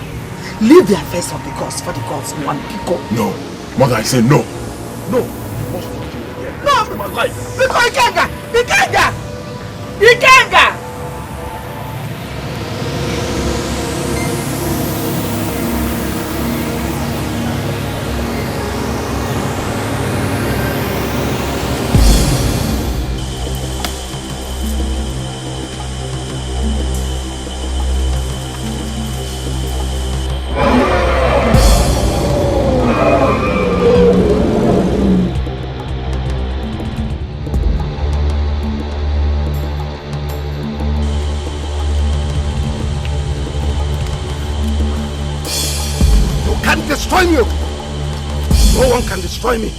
Leave the affairs of the gods for the gods one people. No. Mother, I say no. No. You must not do it again. No! My life. Because Ikenga! Ikenga! Ikenga! No one can destroy me.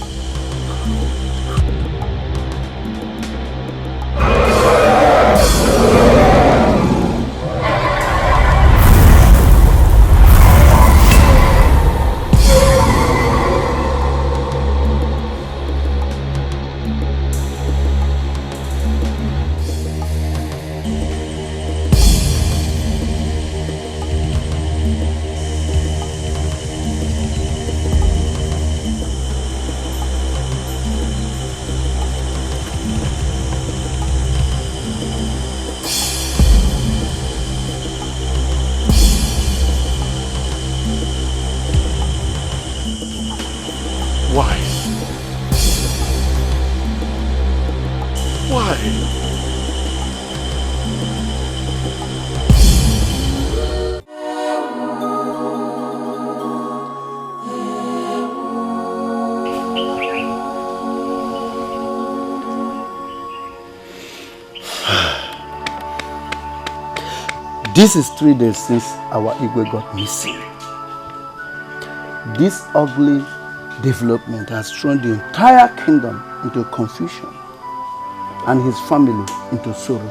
This is 3 days since our Igwe got missing. This ugly development has thrown the entire kingdom into confusion and his family into sorrow.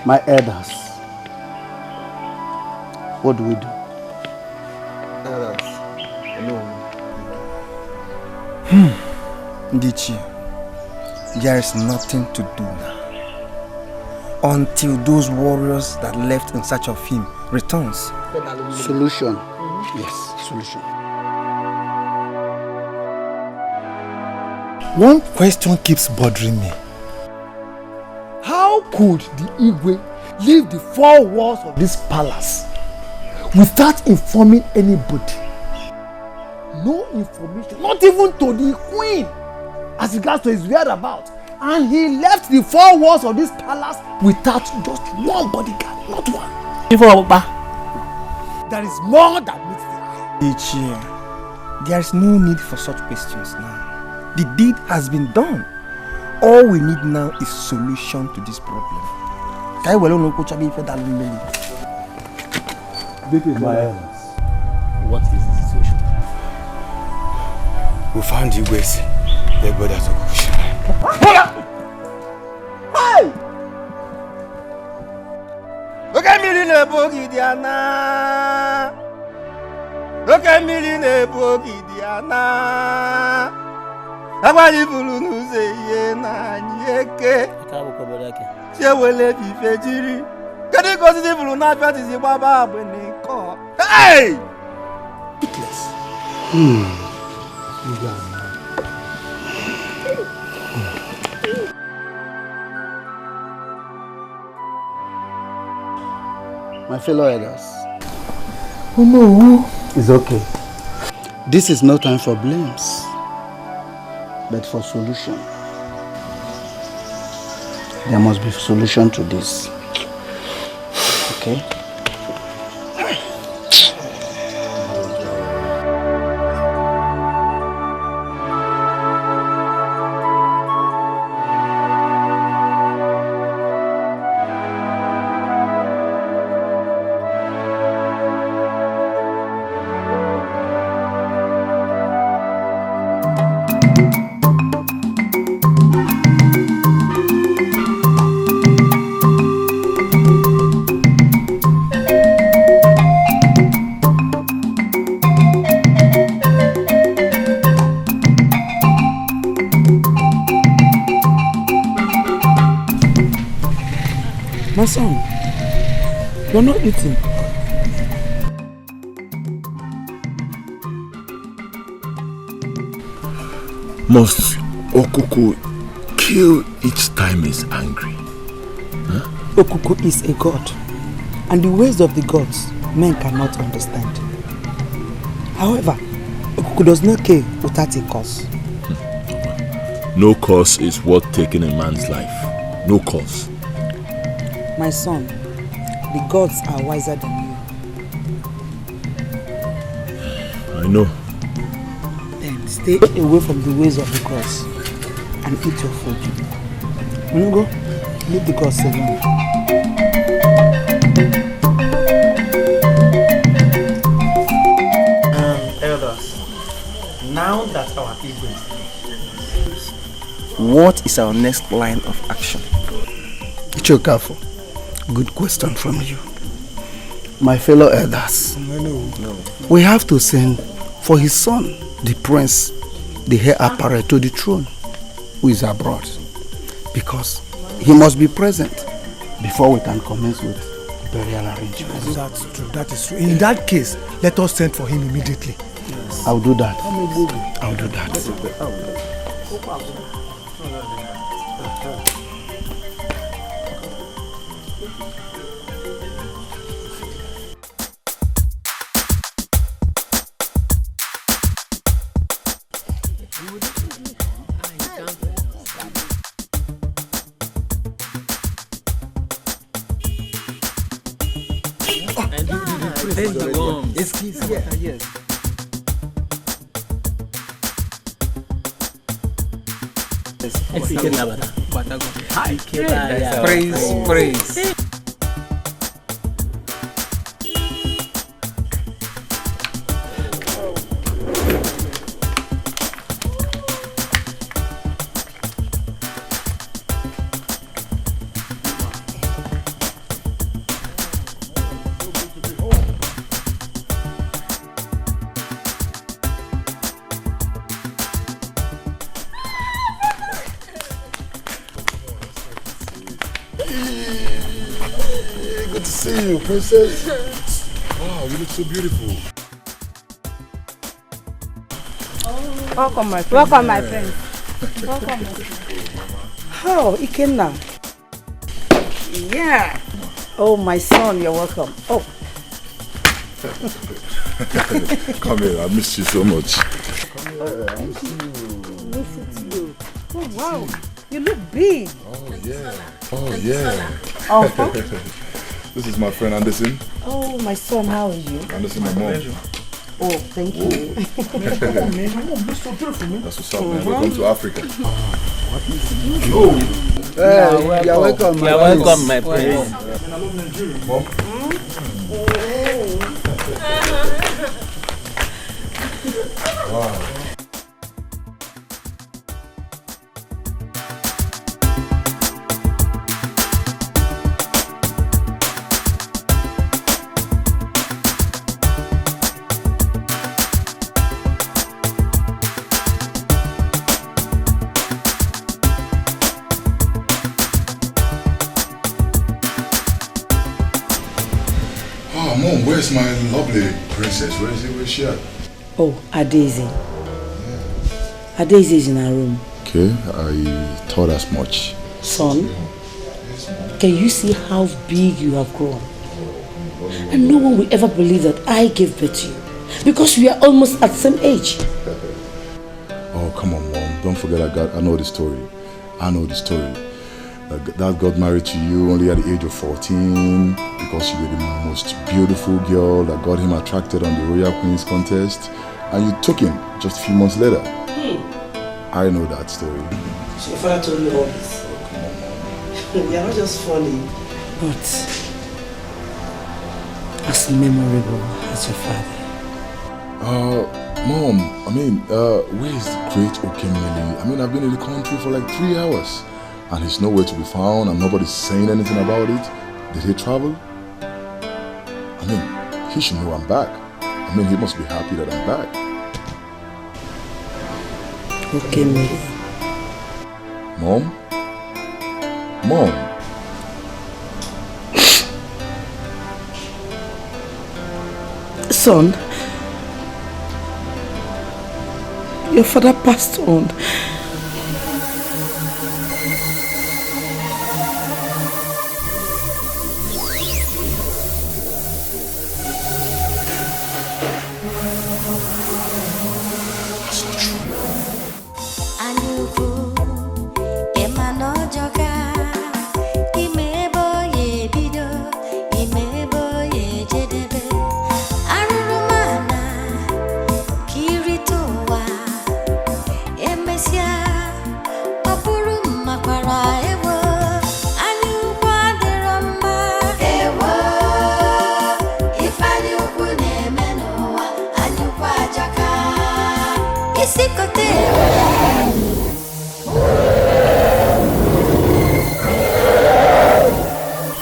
My elders, what do we do? Dikeh, there is nothing to do now until those warriors that left in search of him returns. Solution. Yes, solution. One question keeps bothering me. How could the Igwe leave the 4 walls of this palace without informing anybody? No information, not even to the queen as regards to his whereabouts. And he left the 4 walls of this palace without just one bodyguard, not one. There is more that meets the eye. Dikeh, there is no need for such questions now. The deed has been done. All we need now is solution to this problem. What is the situation? We found you guys. They got us. Hey! Oke mmiri na-ebu ogidi ana. Oke mmiri na-ebu ogidi ana. Agbali bulu n'ụzọ ihe na anyị eke. Chewele bife jiri. Kedu ka osisi bulu na-apịa tizi gbaba agbe n'iko? Hey! Bitless. My fellow elders. Oh no. It's okay. This is no time for blames, but for solution. There must be a solution to this. Okay? My son, you're not eating. Must Okuku kill each time he's angry? Huh? Okuku is a god, and the ways of the gods men cannot understand. However, Okuku does not kill without a cause. No cause is worth taking a man's life. No cause. My son, the gods are wiser than you. I know. Then stay away from the ways of the gods and eat your food. When you go, leave the gods alone. Elders, now that our people is what is our next line of action? Chokafo, good question from you. My fellow elders, we have to send for his son, the prince, the heir apparent to the throne, who is abroad, because he must be present before we can commence with burial arrangements. That's true, that is true. In that case, let us send for him immediately. Yes. I'll do that. I'll do that. Praise. Good to see you, princess. Wow, you look so beautiful. Welcome, my friend. Welcome, my friend. Welcome, my friend. Oh, Ikenna. Yeah. Oh, my son, you're welcome. Oh. Come here, I missed you so much. Oh, wow. You look big. Oh, yeah. Oh, yeah. Uh-huh. This is my friend Anderson. Oh, my son, how are you? Anderson, my mom. Oh, thank you. That's what's up, man. Welcome to Africa. Oh, you're welcome. You're welcome, my friend. Mom? Wow. Mom, where's my lovely princess? Where's she at? Oh, Adaisy. Adaisy is in her room. Okay, I thought as much. Son, can you see how big you have grown? And no one will ever believe that I gave birth to you, because we are almost at the same age. Oh, come on, Mom. Don't forget I know the story. I know the story. Dad got married to you only at the age of 14 because you were the most beautiful girl that got him attracted on the Royal Queen's contest, and you took him just a few months later. I know that story. So your father told you all this? Oh, come on, Mom. You're not just funny, but as memorable as your father. Mom, I mean, where is the great Okemili? I mean, I've been in the country for like 3 hours. And he's nowhere to be found, and nobody's saying anything about it. Did he travel? I mean, he should know I'm back. I mean, he must be happy that I'm back. Okay, Mary. Mom? Mom? Son, your father passed on.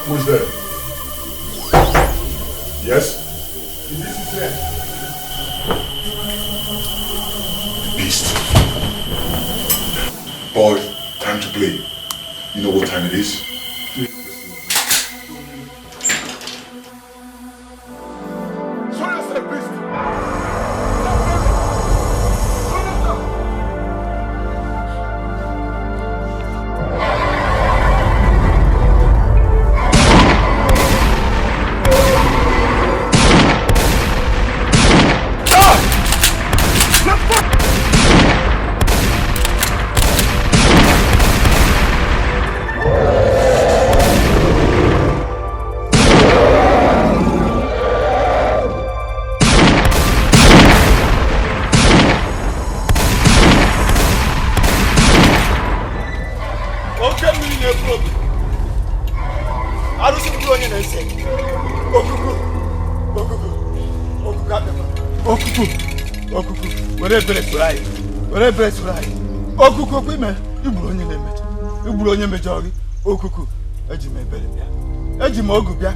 Who's there? Yes? This is there. Beast. Boy, time to play. You know what time it is? Okuku kwime iburu onye na-emecha iburu onye mejọ gị okuku eji m ebere bịa eji m ogu bịa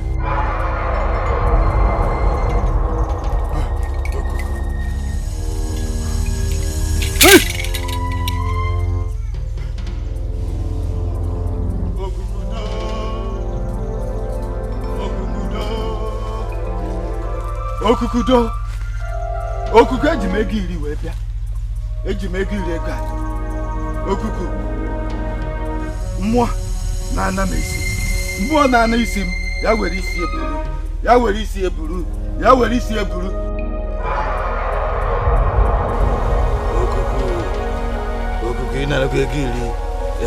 okuku do okuku eji m ego iri wee bịa eji m ego iri ego anyị okuku mmụọ na-ana m isi mmụọ na-ana isi m ya were isi eburu ya were isi eburu ya were isi eburu okuku ị nara ego iri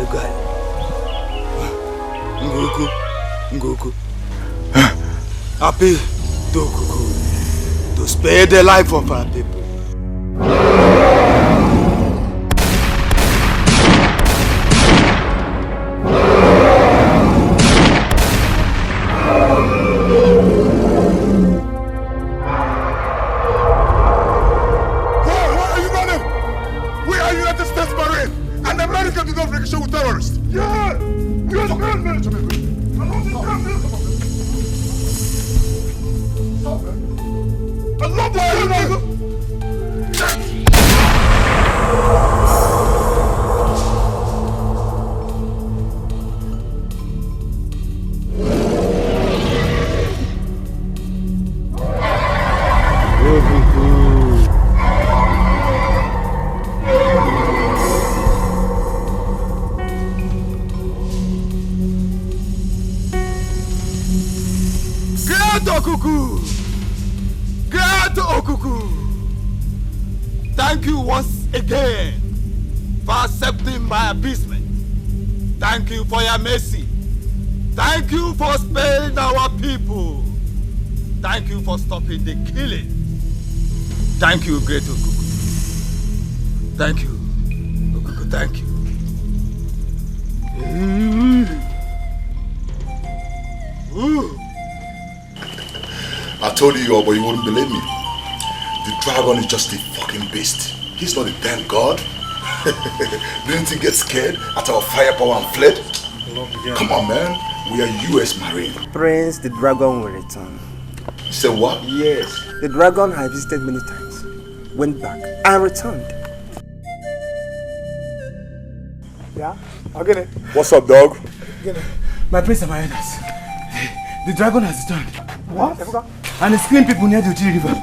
ego anyị ngoku happy to okuku to spare the life of our people. Thank you once again for accepting my appeasement. Thank you for your mercy. Thank you for sparing our people. Thank you for stopping the killing. Thank you, great Okuku. Thank you, Okuku, thank you. I told you all, but you wouldn't believe me. The dragon is just a fucking beast. He's not a damn god. Didn't he get scared at our firepower and fled? Come on, man. We are US Marine. Prince, the dragon will return. You said what? Yes. The dragon has visited many times, went back, and returned. Yeah? Again. What's up, dog? My prince and my elders. The dragon has returned. What? and it's killing people near the Edochie River. I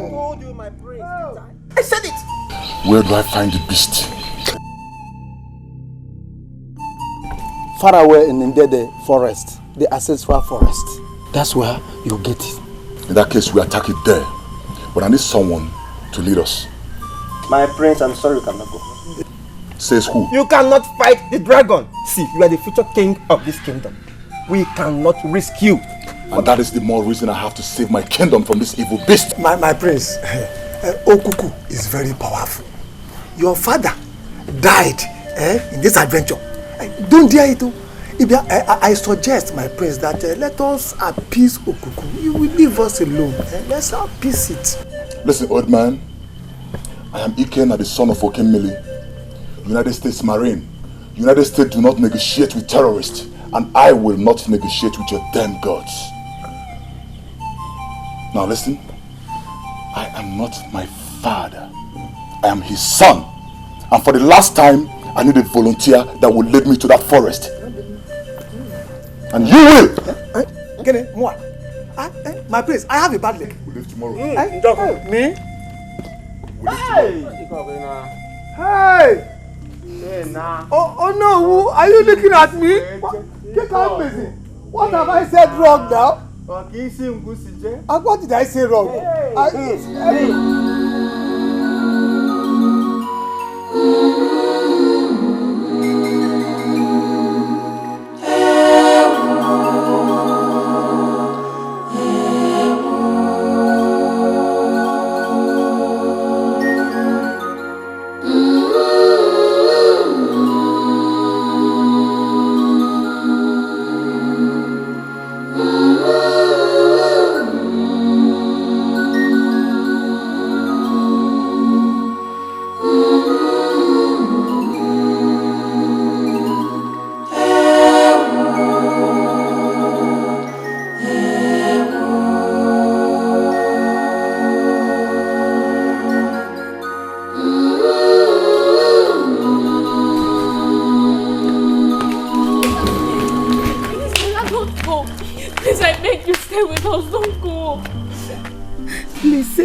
told you, my prince. I said it. Where do I find the beast? Far away in the forest, the ancestral forest. That's where you get it. In that case, we attack it there. But I need someone to lead us. My prince, I'm sorry you cannot go. Says who? You cannot fight the dragon. See, you are the future king of this kingdom. We cannot risk you. And that is the more reason I have to save my kingdom from this evil beast. My prince, Okuku is very powerful. Your father died in this adventure. Don't dare it. I suggest, my prince, that let us appease Okuku. You will leave us alone. Let's appease it. Listen, old man. I am Ikenna, the son of Okemili, United States Marine. United States do not negotiate with terrorists, and I will not negotiate with your damn gods. Now listen, I am not my father. I am his son. And for the last time, I need a volunteer that will lead me to that forest. And you will! My prince, I have a bad leg. We'll leave tomorrow. Me? Hey! Hey! Oh no, are you looking at me? Get out, busy. What have I said wrong now? And what did I say wrong?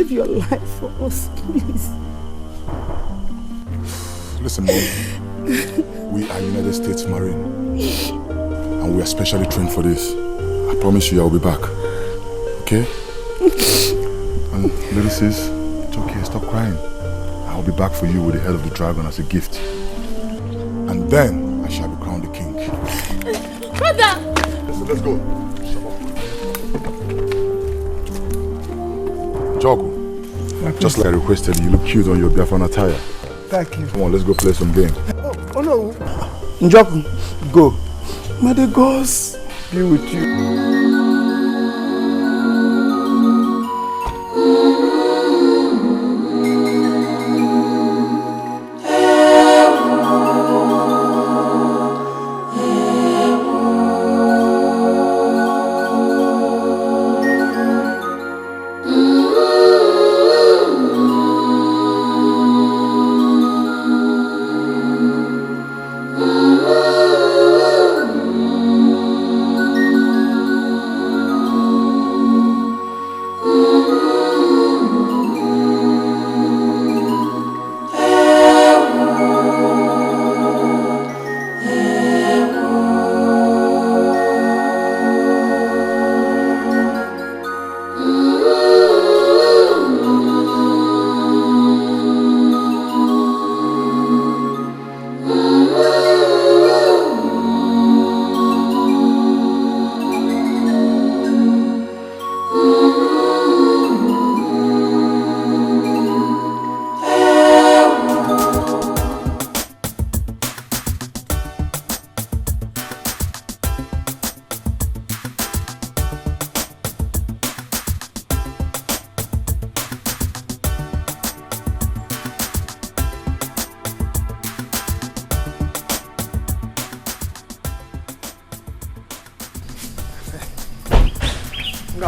Your life for us, please. Listen, Mom. We are United States Marine, and we are specially trained for this. I promise you, I will be back. Okay? And little sis, it's okay. Stop crying. I will be back for you with the head of the dragon as a gift, and then I shall be crowned the king. Brother. Let's go. Jogo. Just like I requested, you look cute on your Biafran attire. Thank you. Come on, let's go play some game. Oh no. Njoku, go. May the gods be with you.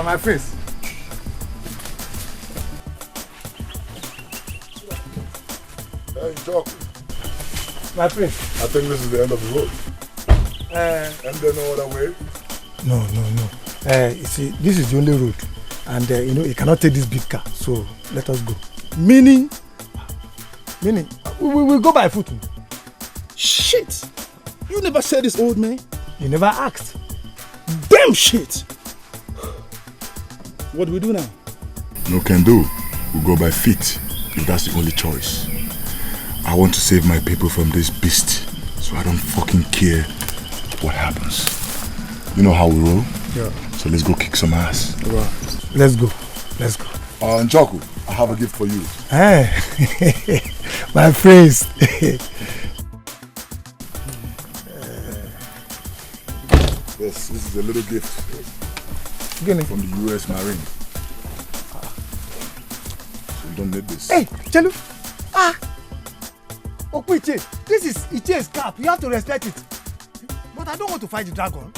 My face. Hey, Jock. My prince. I think this is the end of the road. And then no other way? No. You see, this is the only road. And you know, he cannot take this big car, so let us go. Meaning, we will go by foot. Shit! You never said this, old man. You never asked. Damn shit! What do we do now? No can do. We'll go by feet, if that's the only choice. I want to save my people from this beast, so I don't fucking care what happens. You know how we roll? Yeah. So let's go kick some ass. Right. Let's go. Let's go. Njoku, I have a gift for you. Hey, my friends. Yes, this is a little gift from the US Marine. So you don't need this. Hey, Chelu. Okwiche, this is Iche's cap. You have to respect it. But I don't want to fight the dragon.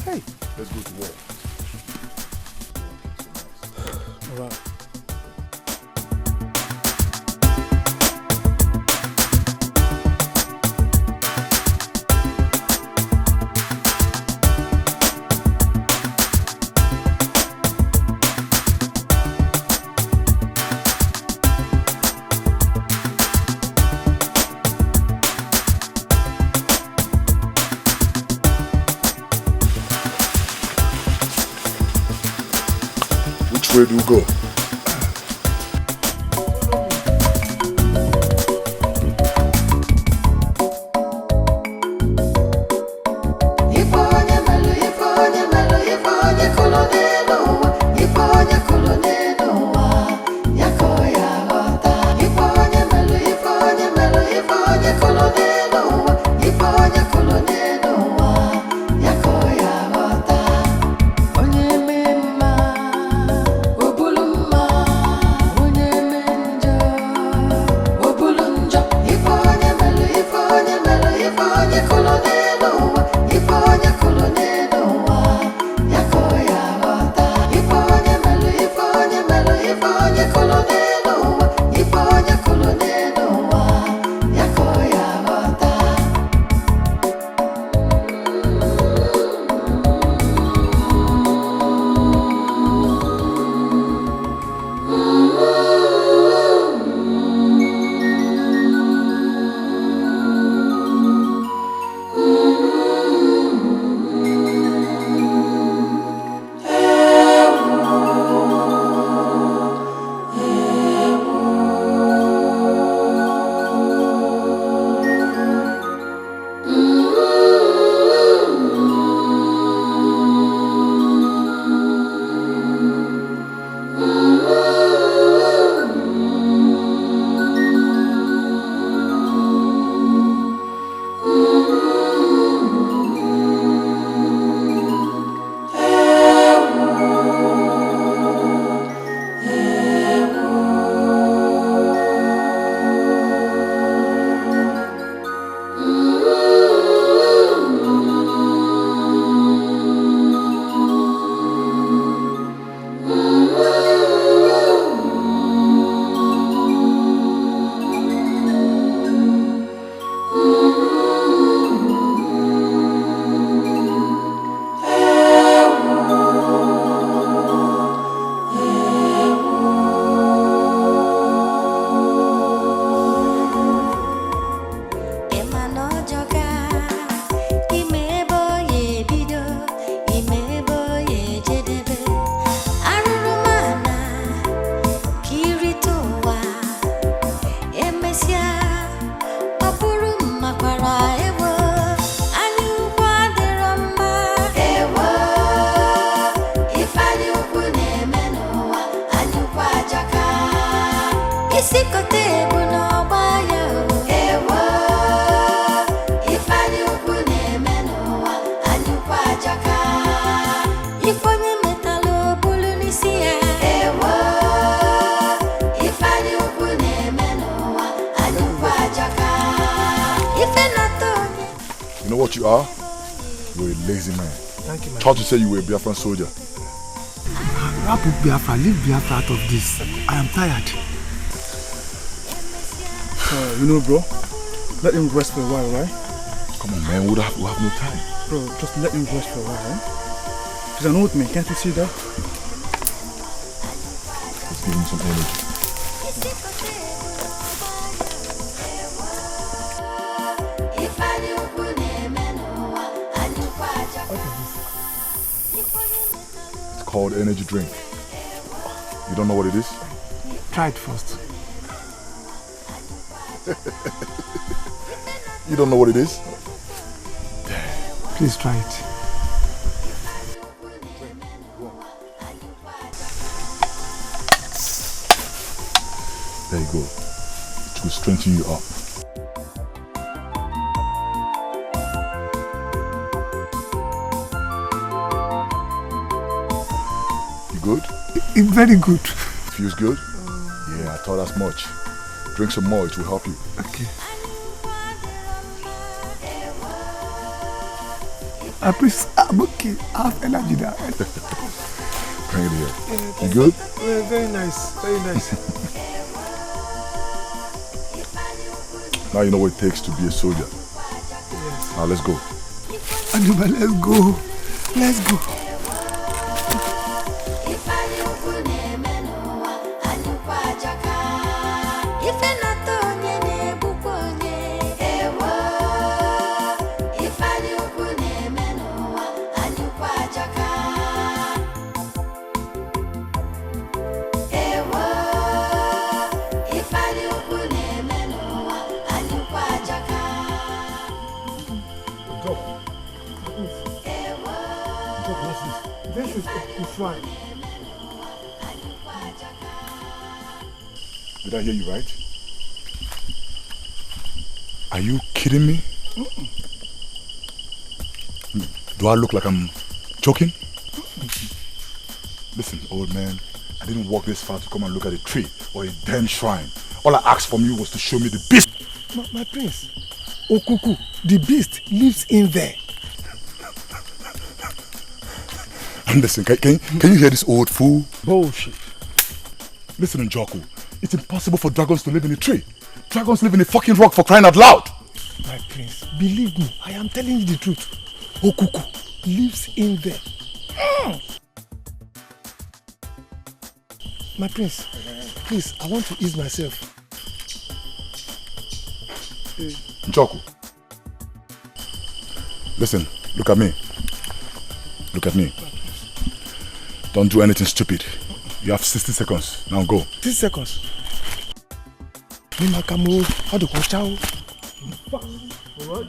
Hey. Let's go to war. All right. Where do you go? know what you are? You're a lazy man. Thank you, man. Thought you said you were a Biafran soldier. Rap with Biafra, leave Biafra out of this. I am tired. You know, bro, let him rest for a while, right? Come on, man, we'll have no time. Bro, just let him rest for a while, eh? He's an old man, can't you see that? give him some energy. It's called energy drink. You don't know what it is? Try it first. You don't know what it is? Please try it. There you go. It will strengthen you up. You good? It's very good. Feels good? Yeah, I thought as much. Drink some more, it will help you. Okay. Please, I'm okay. I have energy now. Bring it here. You good? Very nice. Very nice. Now you know what it takes to be a soldier. Yes. Now let's go. Aduba, let's go. Let's go. This is fine. Did I hear you right? Are you kidding me? Do I look like I'm joking? Listen, old man, I didn't walk this far to come and look at a tree or a damn shrine. All I asked from you was to show me the beast. My prince, Okuku, the beast lives in there. And listen, can you hear this old fool? Bullshit. Listen, Njoku, it's impossible for dragons to live in a tree. Dragons live in a fucking rock, for crying out loud. My prince, believe me, I am telling you the truth. Okuku lives in there. My prince, please, I want to ease myself. Njoku, listen, look at me. Look at me. Don't do anything stupid. You have 60 seconds. Now go. 60 seconds. What?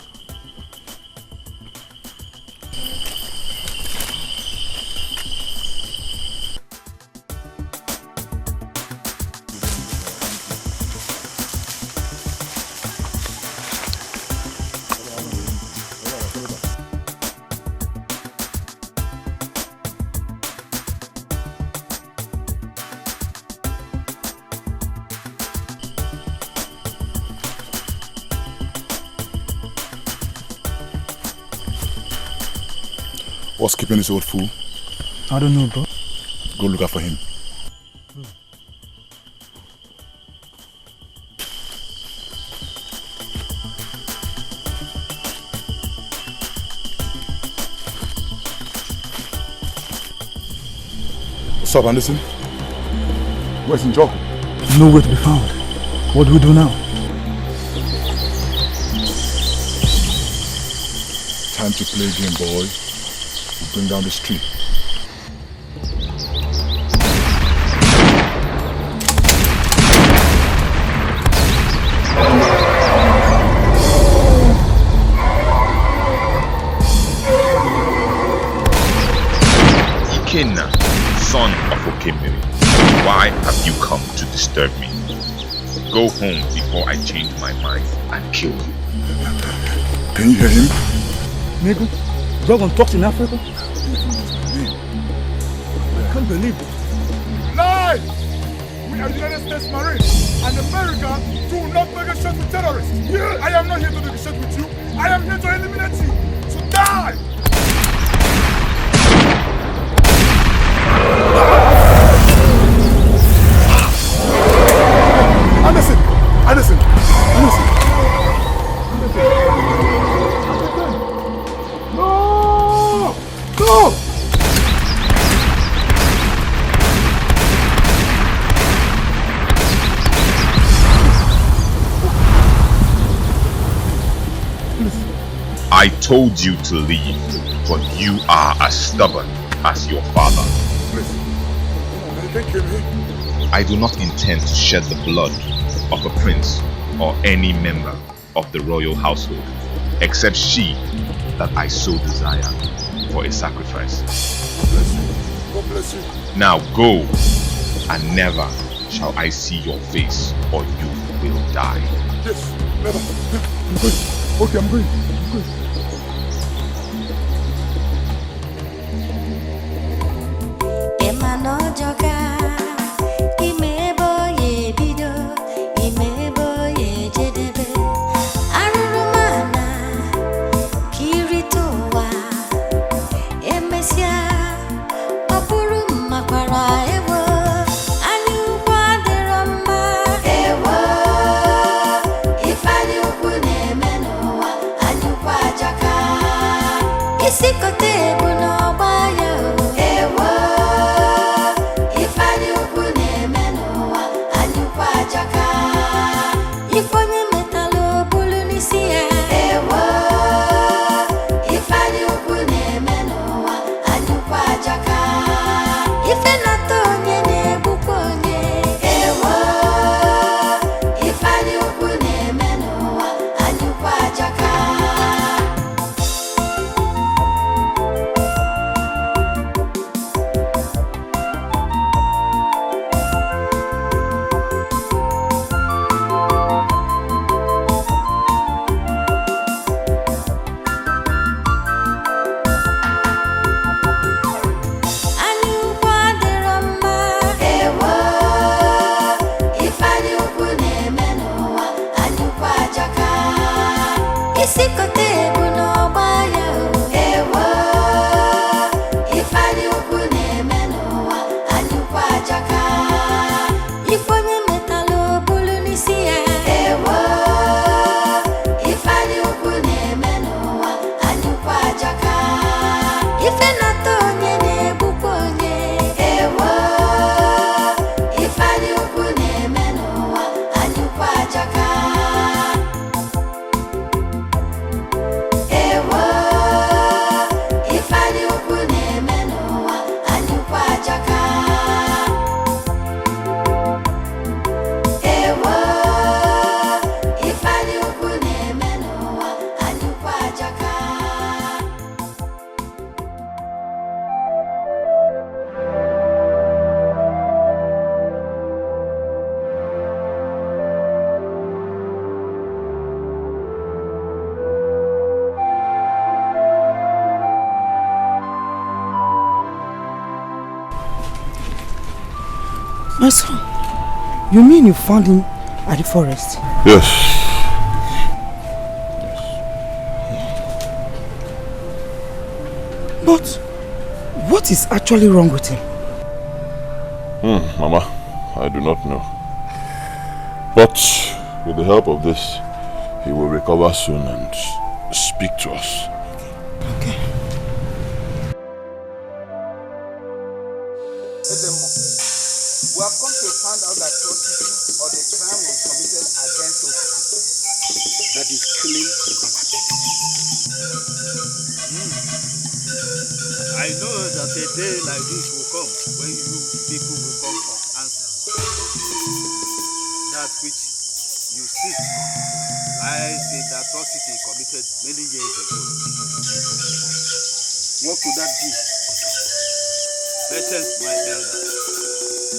What's keeping this old fool? I don't know, bro. Go look out for him. What's up, Anderson? Where's Njoku? Nowhere to be found. What do we do now? Time to play a game, boy. Bring down this tree. Ikenna, son of Okemiri, why have you come to disturb me? Go home before I change my mind and kill you. Can you hear him? Nego, Dragon talks in Africa? I can't believe it. Lie! We are the United States Marines, and America do not negotiate with terrorists. I am not here to negotiate with you. I am here to eliminate you. So die! Anderson! Anderson! Anderson! No! No! told you to leave, but you are as stubborn as your father. I do not intend to shed the blood of a prince or any member of the royal household, except she that I so desire for a sacrifice. God bless you. Now go, and never shall I see your face, or you will die. Yes, never. I'm going. Okay, I'm going. My son, you mean you found him at the forest? Yes. But what is actually wrong with him? Mama, I do not know. But with the help of this, he will recover soon and speak to us. Okay. We have come to find out that atrocity or the crime was committed against Okuku. That is killing our people. I know that a day like this will come when you people will come for answer. That which you seek lies in the atrocity committed many years ago. What could that be? Patience, my elder.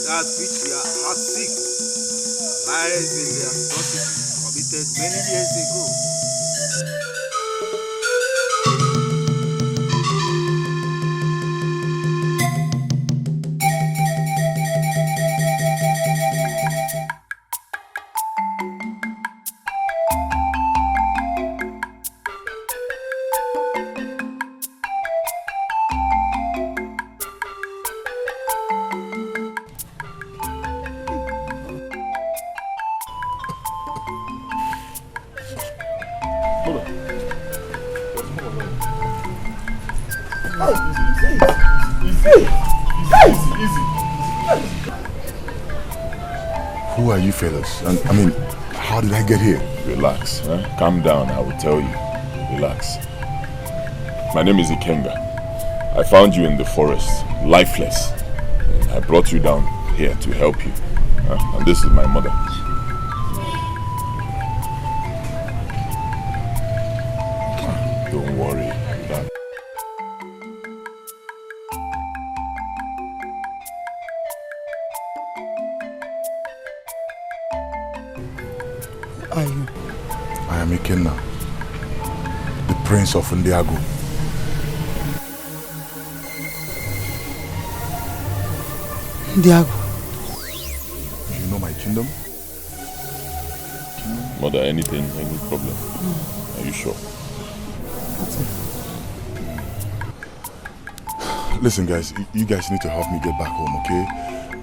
That which your heart seeks lies in the atrocity committed many years ago. Who are you fellas? And I mean, how did I get here? Relax, huh? Calm down, I will tell you. Relax. My name is Ikenga. I found you in the forest, lifeless. And I brought you down here to help you. And this is my mother. Don't worry. Dad. Who are you? I am Ikenna, the Prince of Ndiago. Ndiago. You know my kingdom? Mother, anything, any problem? Are you sure? Listen guys, you guys need to help me get back home, okay?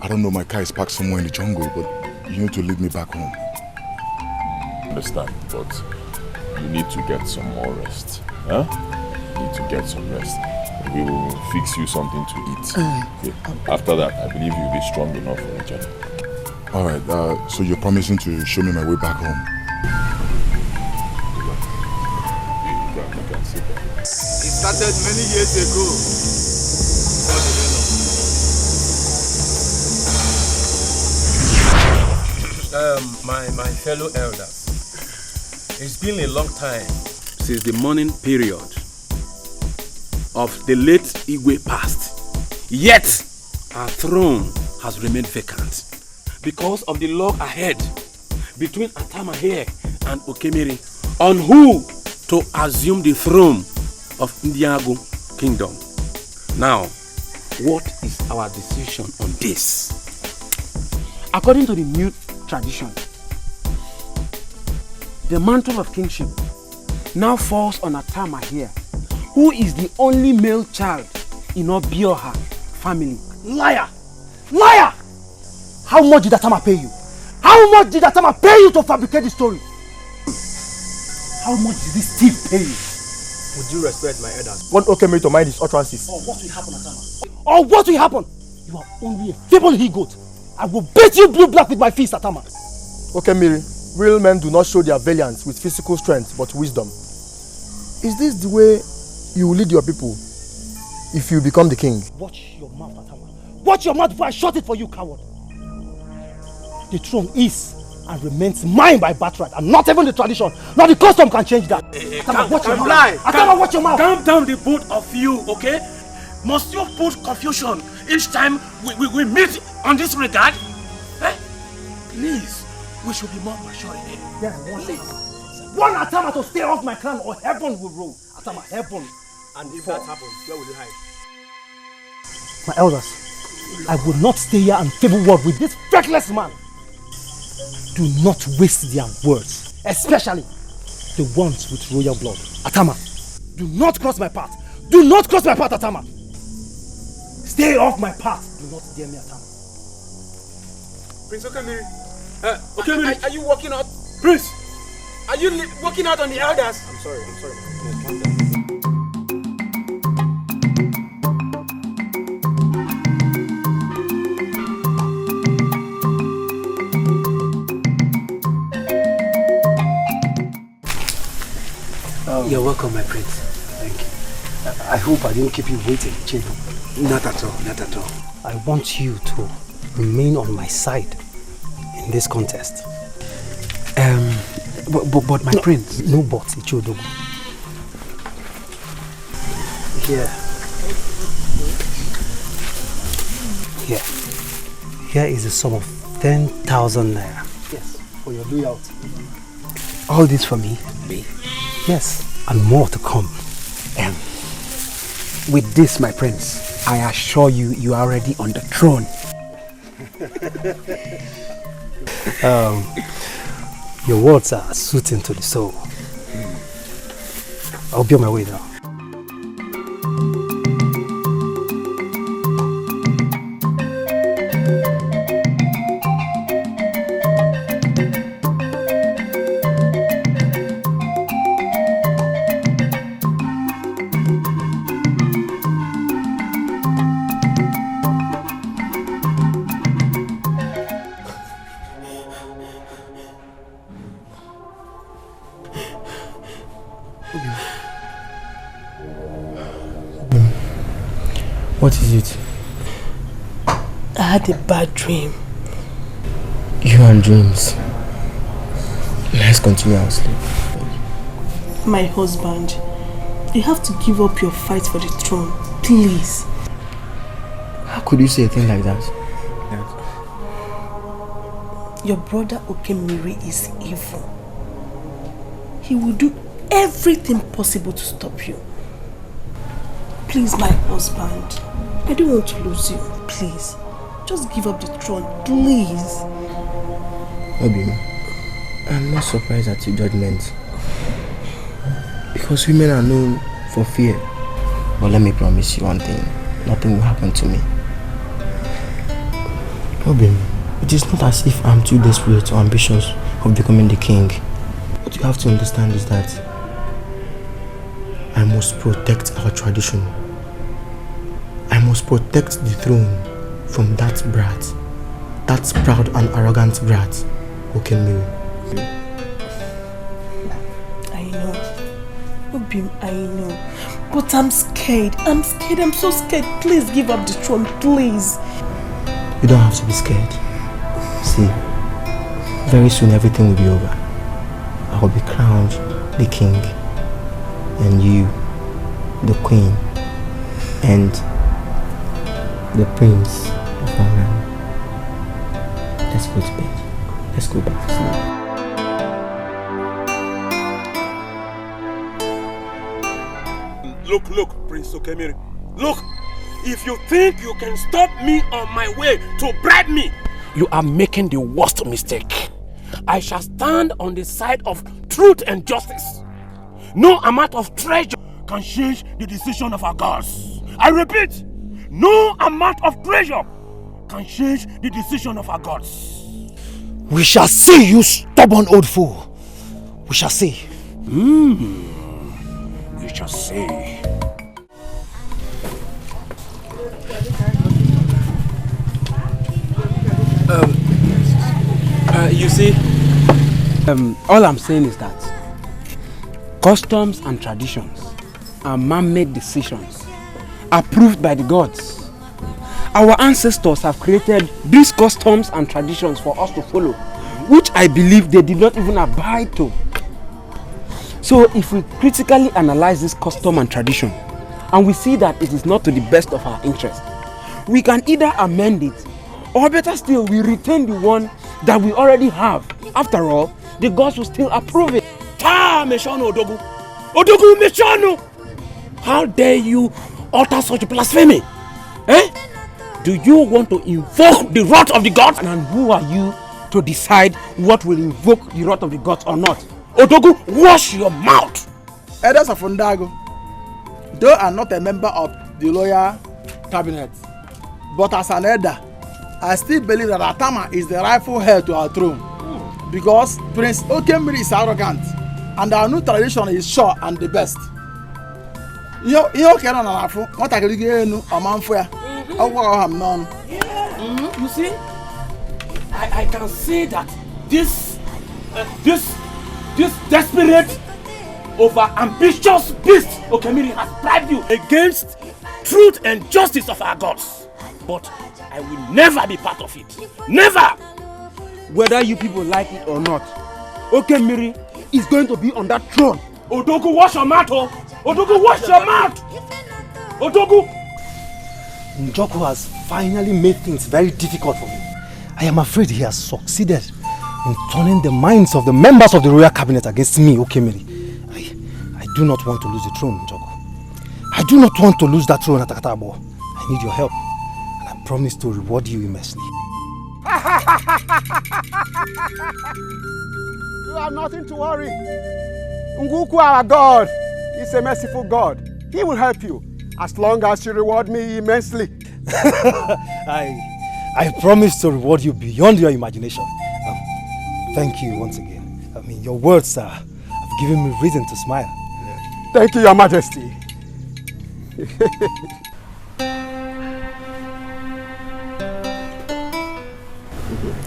I don't know, my car is parked somewhere in the jungle, but you need to lead me back home. Understand, but you need to get some more rest. Huh? You need to get some rest. We will fix you something to eat. Okay? After that, I believe you'll be strong enough for the journey. Alright, so you're promising to show me my way back home? It started many years ago. My fellow elders, it's been a long time since the mourning period of the late Igwe passed. Yet, our throne has remained vacant because of the log ahead between Atama here and Okemiri on who to assume the throne of Ndiago Kingdom. Now, what is our decision on this? According to the new tradition, the mantle of kingship now falls on Atama here, who is the only male child in Obioha family. Liar! Liar! How much did Atama pay you? How much did Atama pay you to fabricate the story? How much did this thief pay you? Would you respect my elders? Want Okemiri to mind his utterances? Or what will happen, Atama? Or what will happen? You are only a feeble he-goat. I will beat you blue-black with my fist, Atama. Okemiri, real men do not show their valiance with physical strength, but wisdom. Is this the way you will lead your people if you become the king? Watch your mouth, Atama. Watch your mouth before I shut it for you, coward. The throne is and remains mine by birthright, and not even the tradition, not the custom can change that. Atama, watch your mouth. Atama, watch your mouth. Calm down, the both of you, okay? Must you put confusion each time we meet on this regard? Eh? Please, we should be more mature here. Yeah, one Atama to stay off my clan or heaven will roll. Atama, heaven. And if that happens, where will you hide? My elders, I will not stay here and favor word with this feckless man. Do not waste their words, especially the ones with royal blood. Atama, do not cross my path. Do not cross my path, Atama. Stay off my path. Do not dare me, Atama. Prince Okemiri, Okemiri, are you walking out? Prince, are you walking out on the elders? I'm sorry. Calm down. You're welcome, my prince. Thank you. I hope I didn't keep you waiting, Cheto. Not at all, not at all. I want you to remain on my side in this contest. But my prince. No buts, Ichodogo. Here is a sum of 10,000 naira. Yes, for your loyalty. All this for me? Me? Yes, and more to come. With this, my prince, I assure you, you are already on the throne. Your words are soothing to the soul. I'll be on my way now. What is it? I had a bad dream. You and dreams. Let's continue our sleep. My husband, you have to give up your fight for the throne, please. How could you say a thing like that? Your brother Okemiri is evil. He will do everything possible to stop you. Please, my husband, I don't want to lose you. Please, just give up the throne, please. Obi, I'm not surprised at your judgment. Because women are known for fear. But let me promise you one thing. Nothing will happen to me. Obi, it is not as if I'm too desperate or ambitious of becoming the king. What you have to understand is that I must protect our tradition. I must protect the throne from that brat. That proud and arrogant brat, Okemiri. I know. Obi, I know. But I'm scared. I'm so scared. Please give up the throne, please. You don't have to be scared. See, very soon everything will be over. I will be crowned the king, and you, the queen, and the prince of our land. Let's go to bed. Let's go back to sleep. Look, Prince Okemiri. Look, if you think you can stop me on my way to bribe me, you are making the worst mistake. I shall stand on the side of truth and justice. No amount of treasure can change the decision of our gods. I repeat, no amount of treasure can change the decision of our gods. We shall see, you stubborn old fool. We shall see. We shall see. You see, all I'm saying is that customs and traditions are man-made decisions approved by the gods. Our ancestors have created these customs and traditions for us to follow, which I believe they did not even abide to. So if we critically analyze this custom and tradition, and we see that it is not to the best of our interest, we can either amend it, or better still, we retain the one that we already have. After all, the gods will still approve it. Meshono Odogu! Odogu Meshono! How dare you utter such blasphemy? Eh? Do you want to invoke the wrath of the gods? And who are you to decide what will invoke the wrath of the gods or not? Odogu, wash your mouth! Elders of Undago, though I'm not a member of the loyal cabinet, but as an elder, I still believe that Atama is the rightful heir to our throne. Because Prince Okemiri is arrogant, and our new tradition is sure and the best. You see, I can say that this desperate, over-ambitious beast Okemiri has bribed you against truth and justice of our gods. But I will never be part of it. Never! Whether you people like it or not, Okemiri is going to be on that throne. Odogu, wash your mouth! Odogu, wash your mouth! Odogu! Njoku has finally made things very difficult for me. I am afraid he has succeeded in turning the minds of the members of the royal cabinet against me, Okemiri. I do not want to lose the throne, Njoku. I do not want to lose that throne at Akatabo. I need your help, and I promise to reward you immensely. You have nothing to worry. Nguku, our God, is a merciful God. He will help you as long as you reward me immensely. I promise to reward you beyond your imagination. Thank you once again. I mean, your words have given me reason to smile. Thank you, Your Majesty.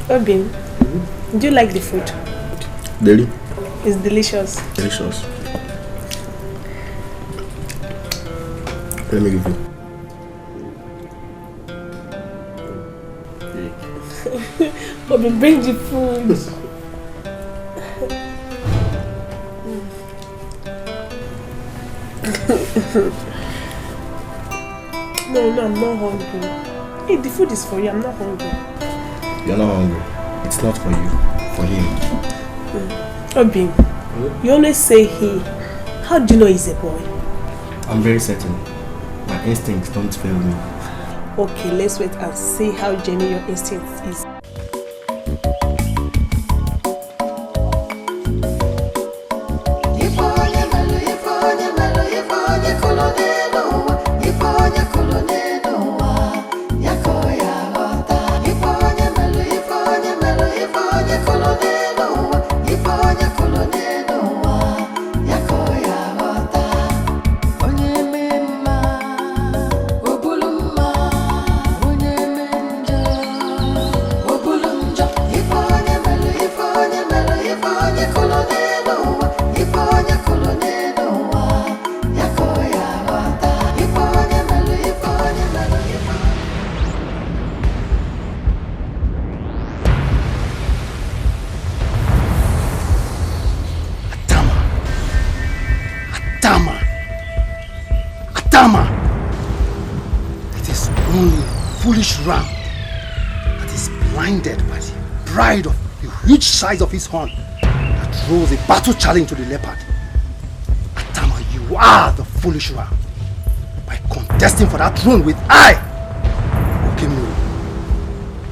Obin, do you like the food? Deli? It's delicious. Delicious. Let me give you. Obi, bring the food. No, I'm not hungry. Hey, the food is for you. I'm not hungry. You're not hungry. It's not for you. For him. Obi, you always say he. How do you know he's a boy? I'm very certain. My instincts don't fail me. Okay, let's wait and see how genuine your instinct is. Ram that is blinded by the pride of the huge size of his horn that throws a battle challenge to the leopard. Atama, you are the foolish ram by contesting for that throne with I, Okemiri,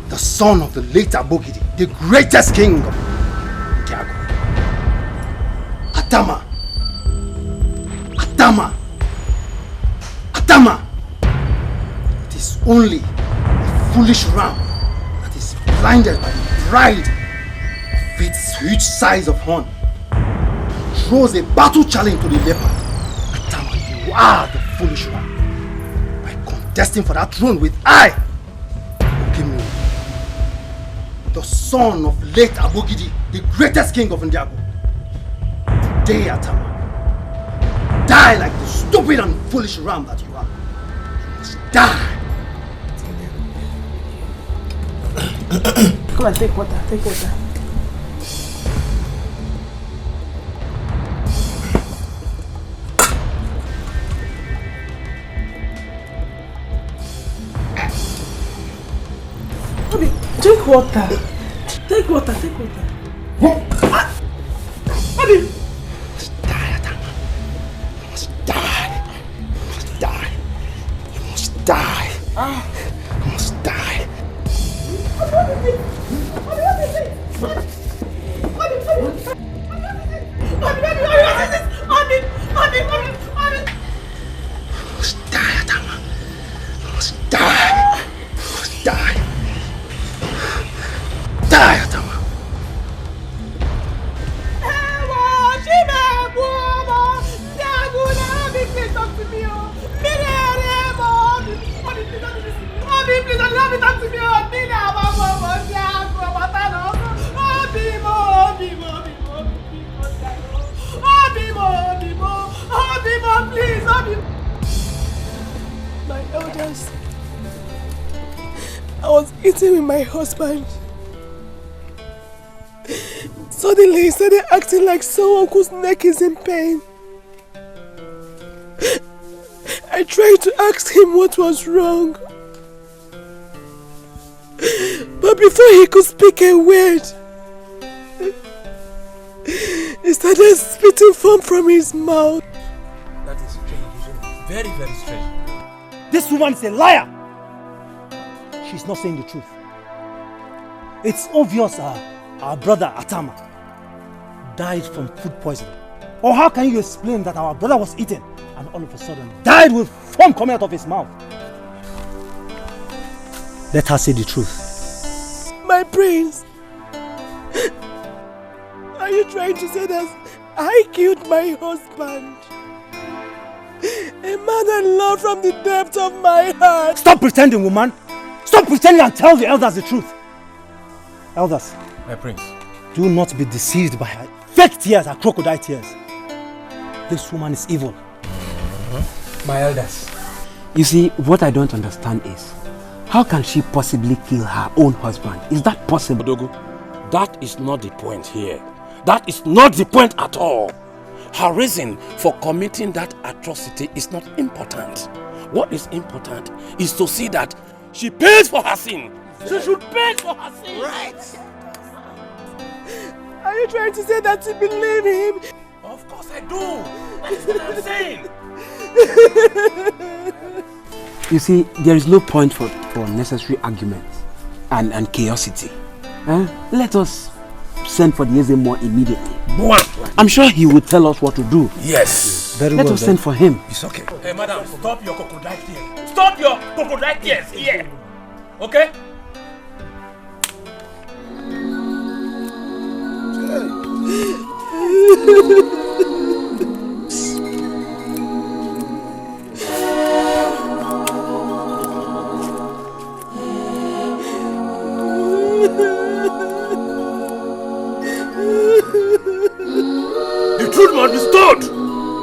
the son of the late Abogidi, the greatest king of Diago. Atama, it is only foolish ram that is blinded by the pride of its huge size of horn throws a battle challenge to the leopard. Atama, you are the foolish ram by contesting for that throne with I, Okemiri, the son of late Abogidi, the greatest king of Ndiago. Today, Atama, die like the stupid and foolish ram that you are. You must die. Come on, take water, take water. Obi, drink water. Take water, take water. Obi! You must die, Atama. You must die. You must die. You must die. You must die. My elders, I was eating with my husband. Suddenly he started acting like someone whose neck is in pain. I tried to ask him what was wrong. But before he could speak a word, he started spitting foam from his mouth. That is strange, very, very strange. This woman is a liar. She's not saying the truth. It's obvious our brother Atama died from food poisoning. Or how can you explain that our brother was eating and all of a sudden died with foam coming out of his mouth? Let her say the truth. My prince, are you trying to say that I killed my husband? A man I love from the depth of my heart. Stop pretending, woman. Stop pretending and tell the elders the truth. Elders. My prince. Do not be deceived by her fake tears, her crocodile tears. This woman is evil. My elders. You see, what I don't understand is, How can she possibly kill her own husband? Is that possible? Odogu, that is not the point here. That is not the point at all. Her reason for committing that atrocity is not important. What is important is to see that she pays for her sin. She should pay for her sin. Right. Are you trying to say that you believe him? Of course I do. That's what I'm saying. You see, there is no point for unnecessary arguments and chaosity. Let us send for the Ezemo immediately. I'm sure he will tell us what to do. Yes. Let us send for him. It's okay. Hey, madam, stop your crocodile tears. Stop your crocodile tears here. Okay? The truth must be stood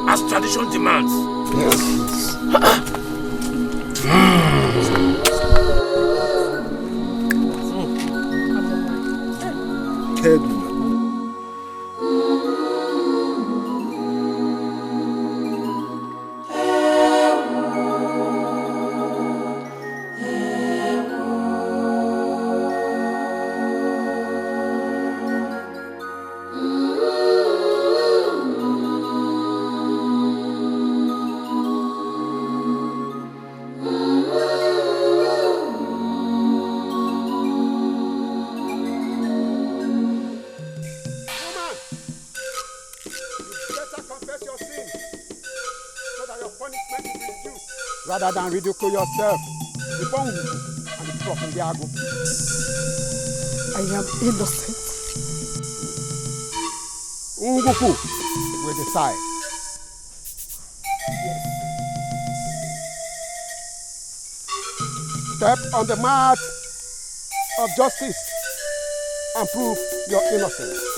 as tradition demands. Yes. Rather than ridicule yourself, the phone and the drop in the ago. I am innocent. Unguku will decide. Step on the mat of justice and prove your innocence.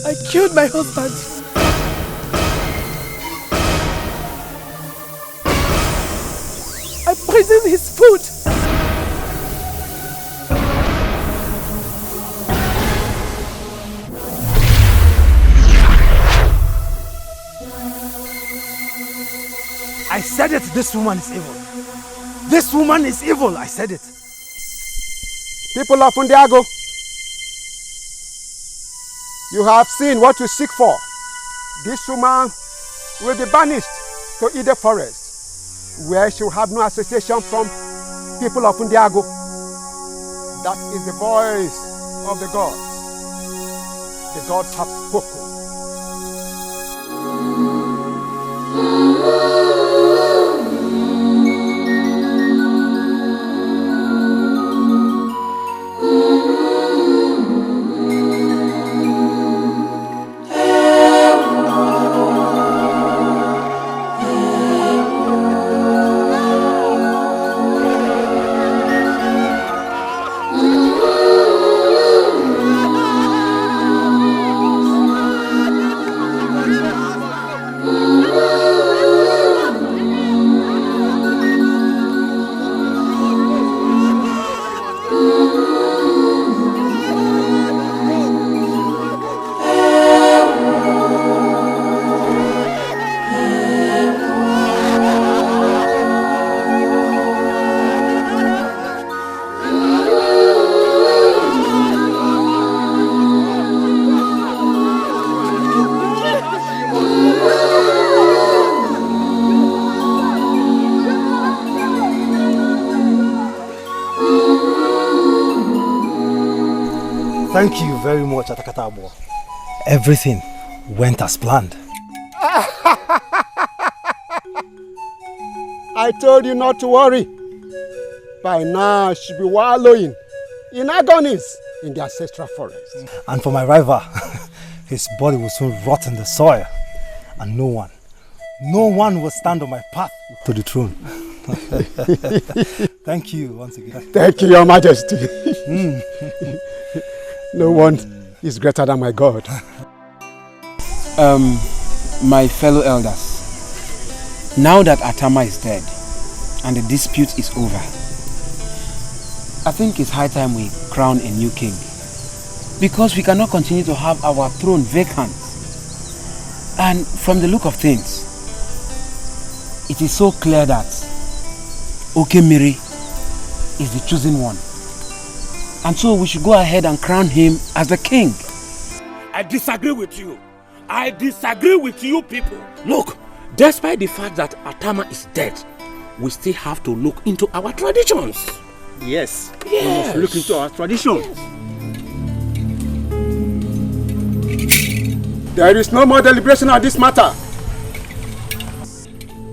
I killed my husband. I poisoned his food. I said it, this woman is evil. This woman is evil, I said it. People of Undiago, you have seen what you seek for. This woman will be banished to Ede Forest, where she will have no association from people of Undiago. That is the voice of the gods. The gods have spoken. Thank you very much, Atakatabo. Everything went as planned. I I told you not to worry. By now, she'll be wallowing in agonies in the ancestral forest. And for my rival, his body will soon rot in the soil. And no one will stand on my path to the throne. Thank you once again. Thank you, Your Majesty. No one is greater than my God. My fellow elders, now that Atama is dead and the dispute is over, I think it's high time we crown a new king. Because we cannot continue to have our throne vacant. And from the look of things, it is so clear that Okemiri is the chosen one. And so we should go ahead and crown him as the king. I disagree with you. I disagree with you people. Look, despite the fact that Atama is dead, we still have to look into our traditions. Yes. Yes. We must look into our traditions. There is no more deliberation on this matter.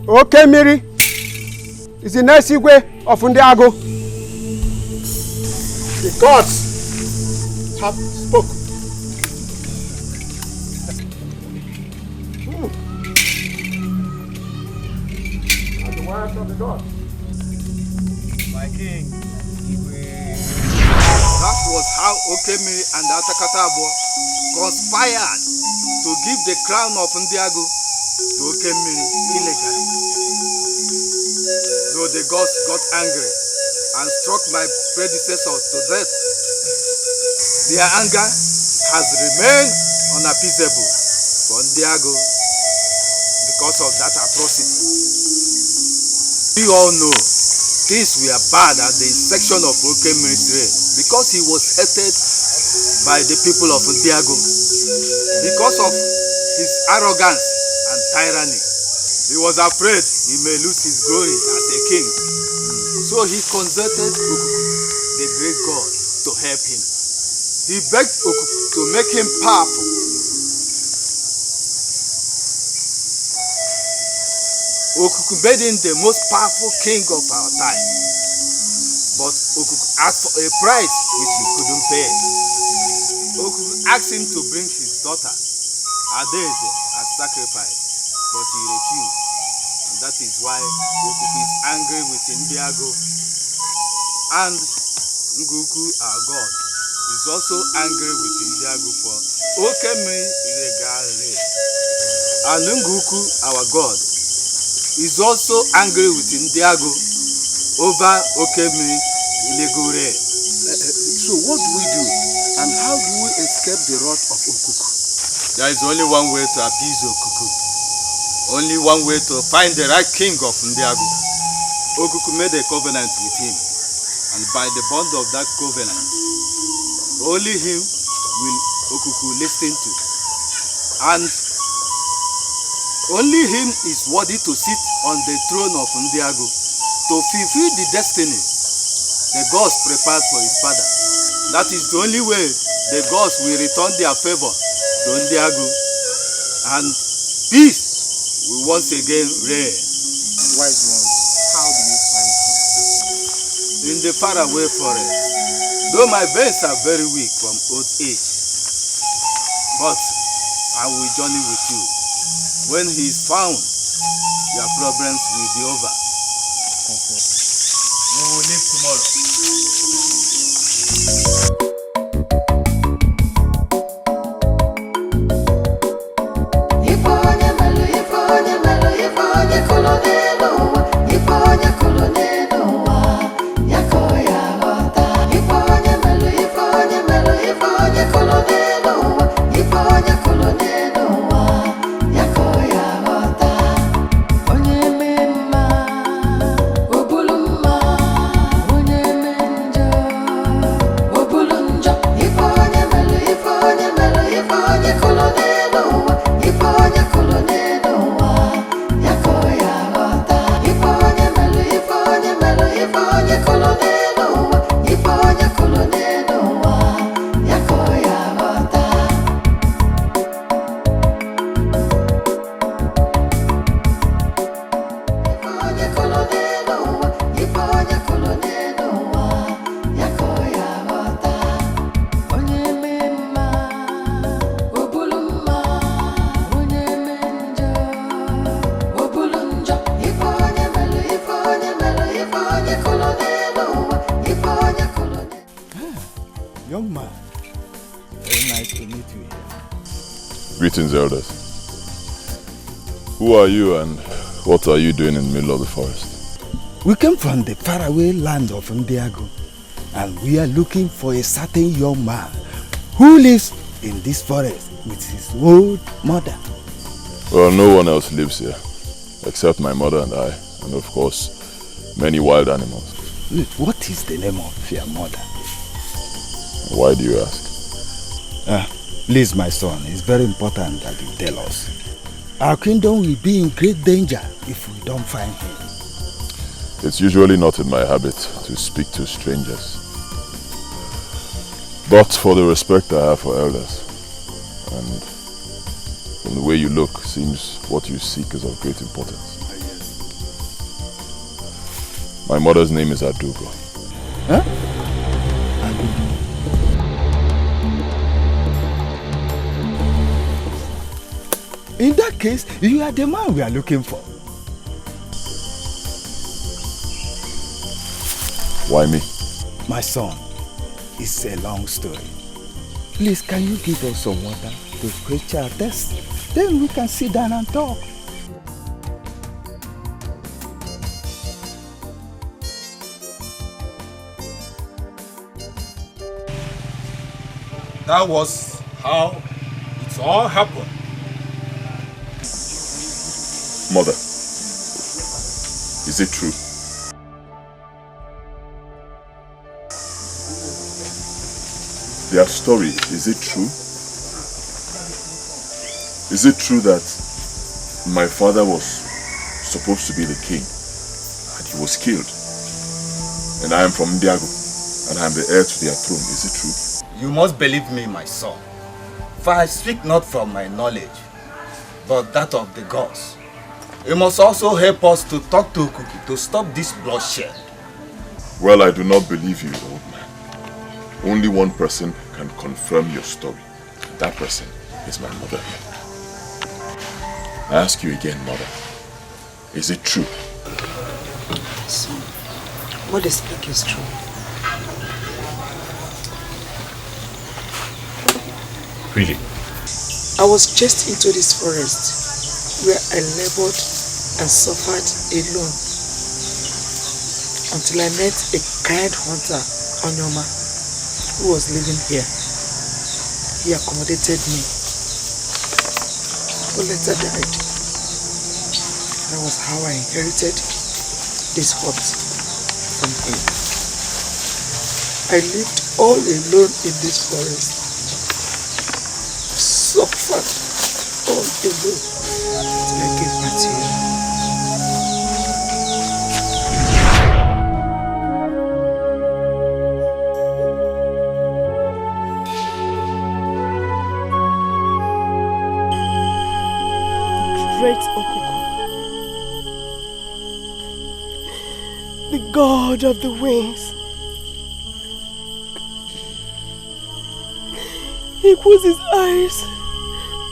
Okemiri is the next Igwe of Ndiago. The gods have spoken. And the words of the gods. My king, that was how Okemiri and Atakatabo conspired to give the crown of Ndiago to Okemiri illegally. Though the gods got angry and struck my predecessors to death, their anger has remained unappeasable for Ndiago because of that atrocity. We all know things were bad at the inception of Okemiri's reign because he was hated by the people of Ndiago because of his arrogance and tyranny. He was afraid he may lose his glory as a king. So he consulted Okuku, the great god, to help him. He begged Okuku to make him powerful. Okuku made him the most powerful king of our time. But Okuku asked for a price which he couldn't pay. Okuku asked him to bring his daughter, Adaeze, as sacrifice, but he refused. And that is why Okuku is angry with Ndiago. And Nguku, our god, is also angry with Ndiago for Okemiri illegal raid. And Nguku, our god, is also angry with Ndiago over Okemiri illegal raid. So what do we do? And how do we escape the wrath of Okuku? There is only one way to appease Okuku. Only one way to find the right king of Ndiago. Okuku made a covenant with him. And by the bond of that covenant, only him will Okuku listen to. And only him is worthy to sit on the throne of Ndiago to fulfill the destiny the gods prepared for his father. That is the only way the gods will return their favor to Ndiago, and peace will once again reign. Wise ones, how do you find him? In the faraway forest, though my veins are very weak from old age, but I will journey with you. When he is found, your problems will be over. We will leave tomorrow. Ipo Young man, very nice to meet you here. Greetings, elders. Who are you and what are you doing in the middle of the forest? We came from the faraway land of Ndiago, and we are looking for a certain young man who lives in this forest with his old mother. Well, no one else lives here, except my mother and I, and of course, many wild animals. What is the name of your mother? Why do you ask? Please, my son, it's very important that you tell us. Our kingdom will be in great danger if we don't find him. It's usually not in my habit to speak to strangers. But for the respect I have for elders, and from the way you look, seems what you seek is of great importance. My mother's name is Adugo. Huh? In that case, you are the man we are looking for. Why me? My son, it's a long story. Please, can you give us some water to quench our thirst? Then we can sit down and talk. That was how it all happened. Mother, is it true? Their story, is it true? Is it true that my father was supposed to be the king and he was killed? And I am from Ndiago and I am the heir to their throne, is it true? You must believe me, my son. For I speak not from my knowledge, but that of the gods. You must also help us to talk to Okuku to stop this bloodshed. Well, I do not believe you, old man. Only one person can confirm your story. That person is my mother. I ask you again, mother. Is it true? Son, what they speak is true. Really? I was just into this forest where I labored and suffered alone until I met a kind hunter, Onyoma, who was living here. He accommodated me, but later died. That was how I inherited this hut from him. I lived all alone in this forest, suffered all alone till I gave back to you. Great Okuku, the god of the winds. He puts his eyes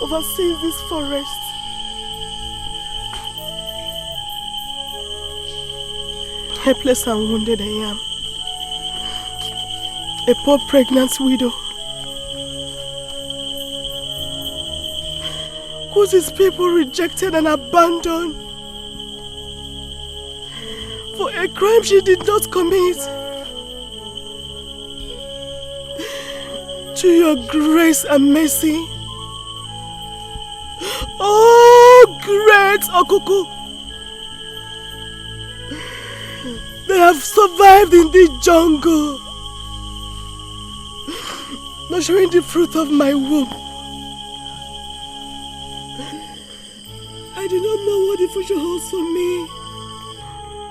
oversees this forest. Helpless and wounded I am. A poor pregnant widow. Whose his people rejected and abandoned for a crime she did not commit. To your grace and mercy, oh great Okuku, they have survived in the jungle, nurturing the fruit of my womb. I do not know what the future holds for me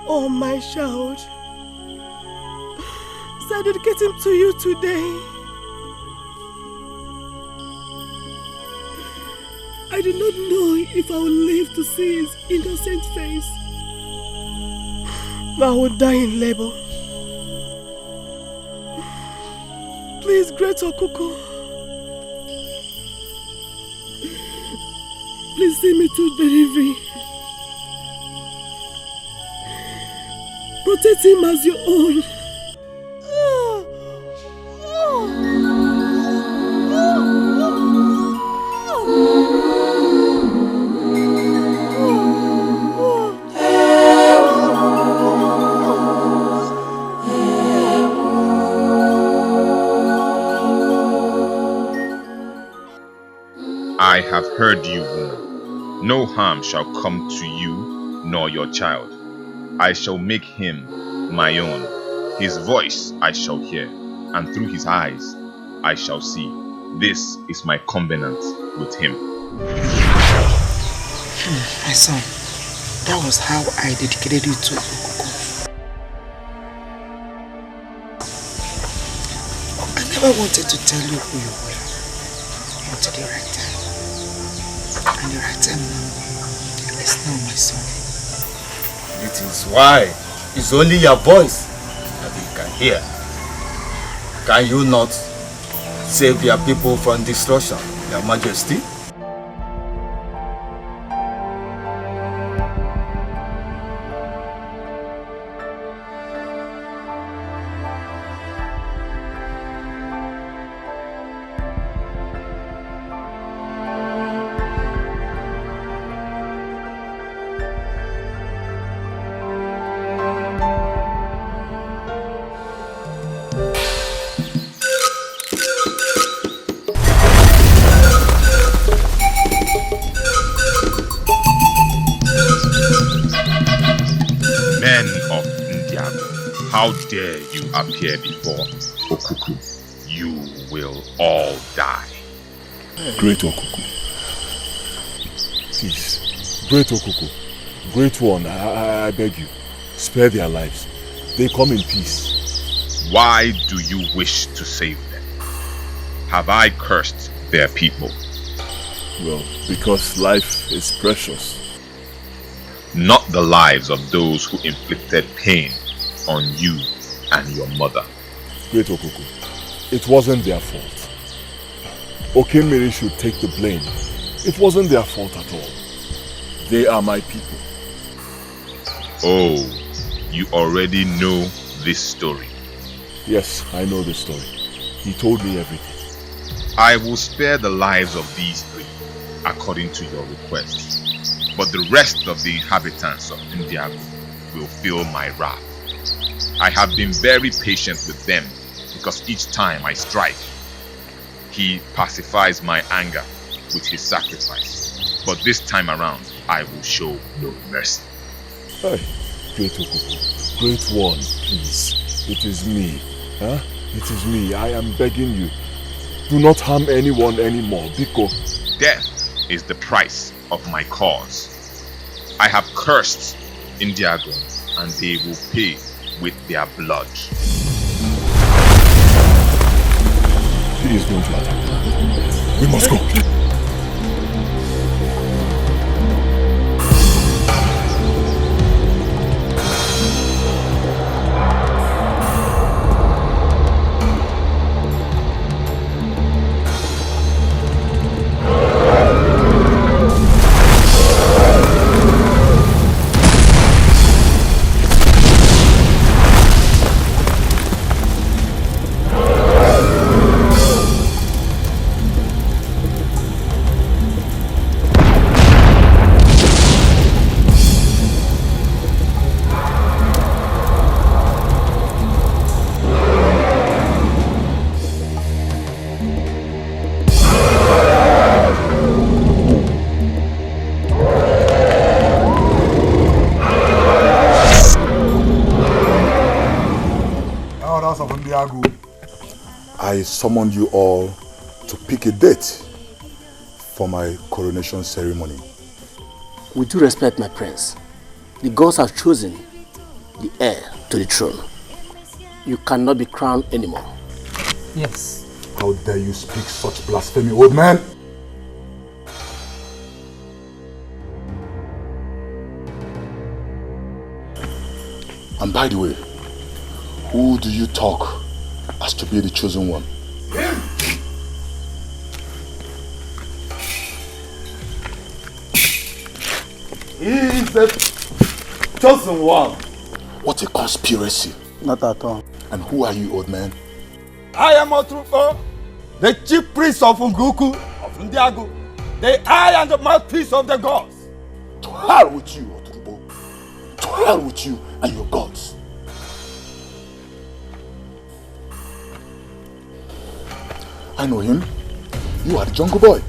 or my child, so I dedicate him to you today. I do not know if I will live to see his innocent face. I will die in labor. Please, Great Okuku. Please see me to delivery. Protect him as your own. I have heard you, woman. No harm shall come to you nor your child. I shall make him my own. His voice I shall hear, and through his eyes I shall see. This is my covenant with him. My son, that was how I dedicated you to Okuku. I never wanted to tell you who you were until the right time. And the right time now is now, my son. It is why it's only your voice that we can hear. Can you not save your people from destruction, Your Majesty? How dare you appear before Okuku? You will all die. Great Okuku. Please, Great Okuku, Great One, I beg you, spare their lives. They come in peace. Why do you wish to save them? Have I cursed their people? Well, because life is precious. Not the lives of those who inflicted pain on you and your mother. Great Okuku, it wasn't their fault. Okemiri should take the blame. It wasn't their fault at all. They are my people. Oh, you already know this story. Yes, I know the story. He told me everything. I will spare the lives of these three, according to your request. But the rest of the inhabitants of Indiago will feel my wrath. I have been very patient with them, because each time I strike, he pacifies my anger with his sacrifice. But this time around, I will show no mercy. Hey, Great Okuku, Great One, please. It is me. Huh? It is me. I am begging you. Do not harm anyone anymore, Biko. Death is the price of my cause. I have cursed Indiago, and they will pay with their blood. He is going to attack. We must go. I summoned you all to pick a date for my coronation ceremony. With due respect, my prince, the gods have chosen the heir to the throne. You cannot be crowned anymore. Yes. How dare you speak such blasphemy, old man? And by the way, who do you talk as to be the chosen one? He is the chosen one. What a conspiracy. Not at all. And who are you, old man? I am Otruko, the chief priest of Nguku, of Ndiago, the eye and the mouthpiece of the gods. To hell with you, Otrubo. To hell with you and your gods. I know him. You are the jungle boy.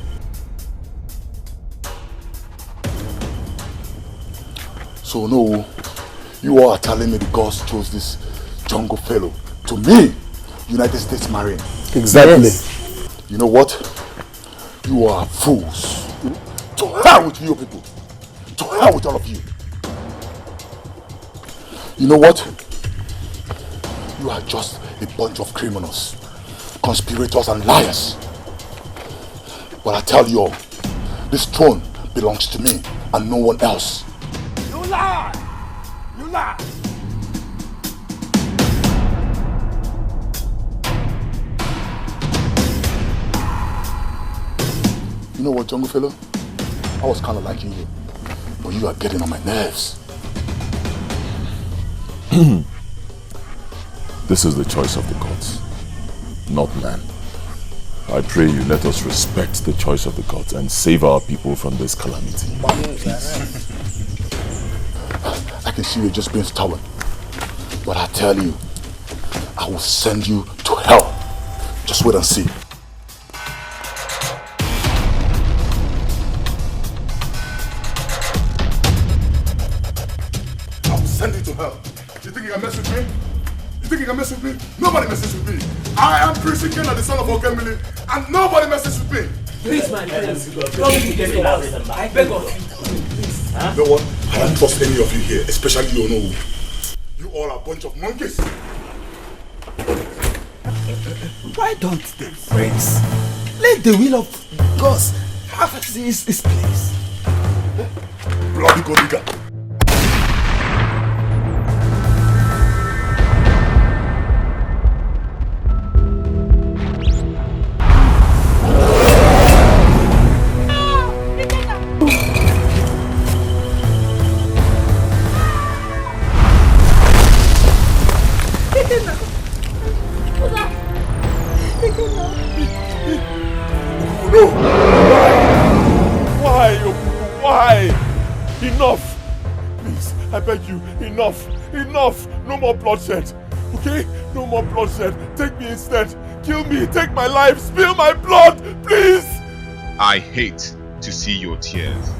So no, you are telling me the gods chose this jungle fellow to me, United States Marine. Exactly. Yes. You know what? You are fools. To hell with you people. To hell with all of you. You know what? You are just a bunch of criminals, conspirators and liars. But I tell you all, this throne belongs to me and no one else. You lie! You lie! You know what, jungle fellow? I was kind of liking you, but you are getting on my nerves. This is the choice of the gods, not man. I pray you let us respect the choice of the gods and save our people from this calamity. I can see you're just being stubborn, but I tell you, I will send you to hell. Just wait and see. I'll send you to hell. You think you can mess with me? You think you can mess with me? Nobody messes with me. I am Prince Ikenna, the son of Okemili, and nobody messes with me. Please, man, please. Don't get me loud. I beg of you. Please. You know what? I don't trust any of you here, especially you, Onowu. You all are a bunch of monkeys. Why don't they, friends? Let the will of God have its place. Bloody go digger. I beg you, enough, enough, no more bloodshed, okay? No more bloodshed, take me instead, kill me, take my life, spill my blood, please! I hate to see your tears,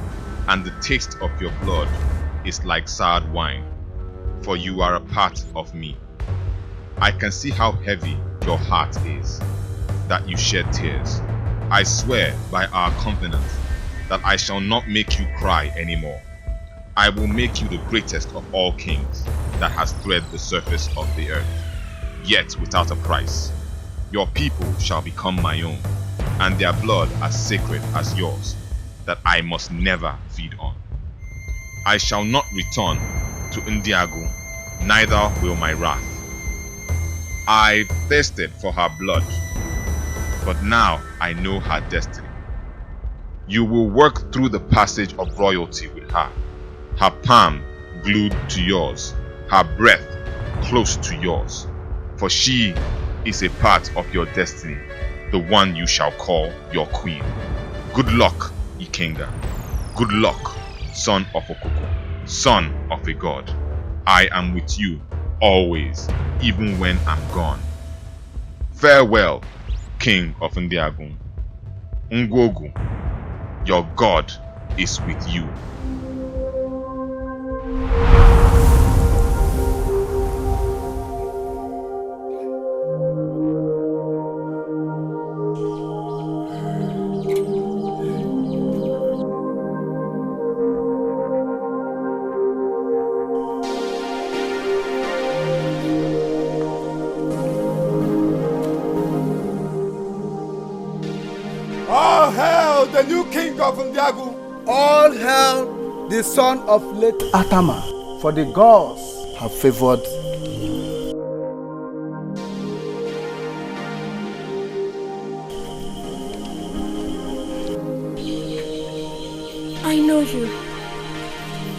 and the taste of your blood is like soured wine, for you are a part of me. I can see how heavy your heart is, that you shed tears. I swear by our covenant that I shall not make you cry anymore. I will make you the greatest of all kings that has thread the surface of the earth, yet without a price. Your people shall become my own, and their blood as sacred as yours, that I must never feed on. I shall not return to Ndiago, neither will my wrath. I thirsted for her blood, but now I know her destiny. You will work through the passage of royalty with her, her palm glued to yours, her breath close to yours, for she is a part of your destiny, the one you shall call your queen. Good luck, Ikenga. Good luck, son of Okoko, son of a god. I am with you always, even when I'm gone. Farewell, king of Ndiago. Ngogu, your god is with you. All hail the new king of Ndiago. All hail the son of late Atama, for the gods have favored him. I know you.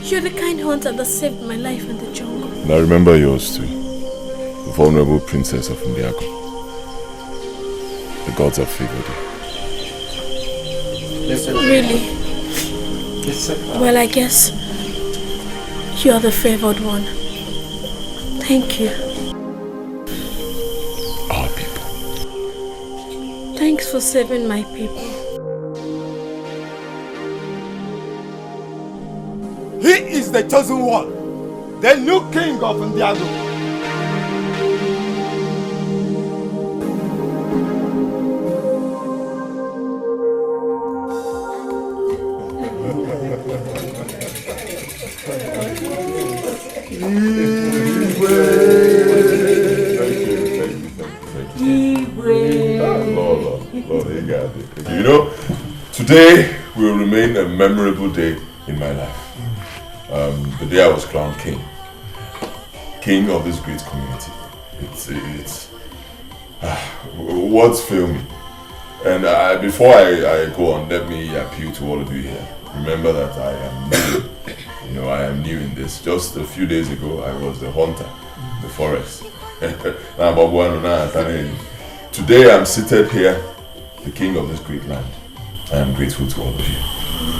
You're the kind hunter that saved my life in the jungle. And I remember yours too. The vulnerable princess of Ndiago. The gods have favored you. Really? Well, I guess you're the favored one. Thank you. Our people. Thanks for saving my people. He is the chosen one, the new king of Ndiago. Lord, you got it. You know, today will remain a memorable day in my life. The day I was crowned king of this great community. Words fail me. And before I go on, let me appeal to all of you here. Remember that I am new. You know, I am new in this. Just a few days ago, I was the hunter in the forest. Today, I'm seated here, the king of this great land. I am grateful to all of you.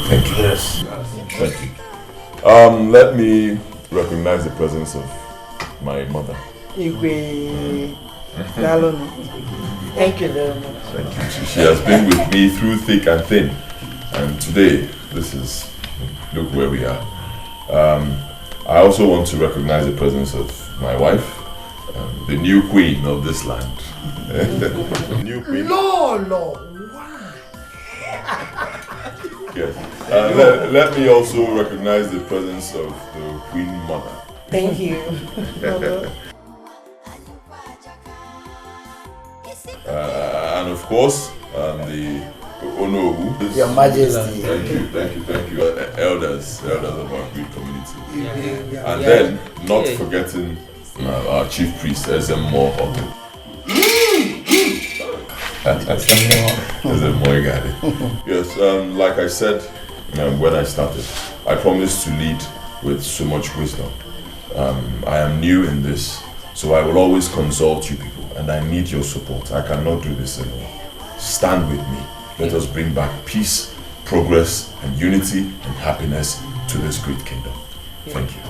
Thank you. Yes. Thank you. Let me recognize the presence of my mother. Thank you very much. Thank you. She has been with me through thick and thin. And today, look where we are. I also want to recognize the presence of my wife, the new queen of this land. New queen. Lord. Yes. Let me also recognize the presence of the Queen Mother. Thank you. And of course, the Onowu. Your Majesty. Thank you. Elders of our great community. And then, not forgetting our chief priest, Ezemo Otto. Yes, like I said when I started, I promised to lead with so much wisdom. I am new in this, so I will always consult you people, and I need your support. I cannot do this alone. Stand with me. Let us bring back peace, progress, and unity and happiness to this great kingdom. Thank you.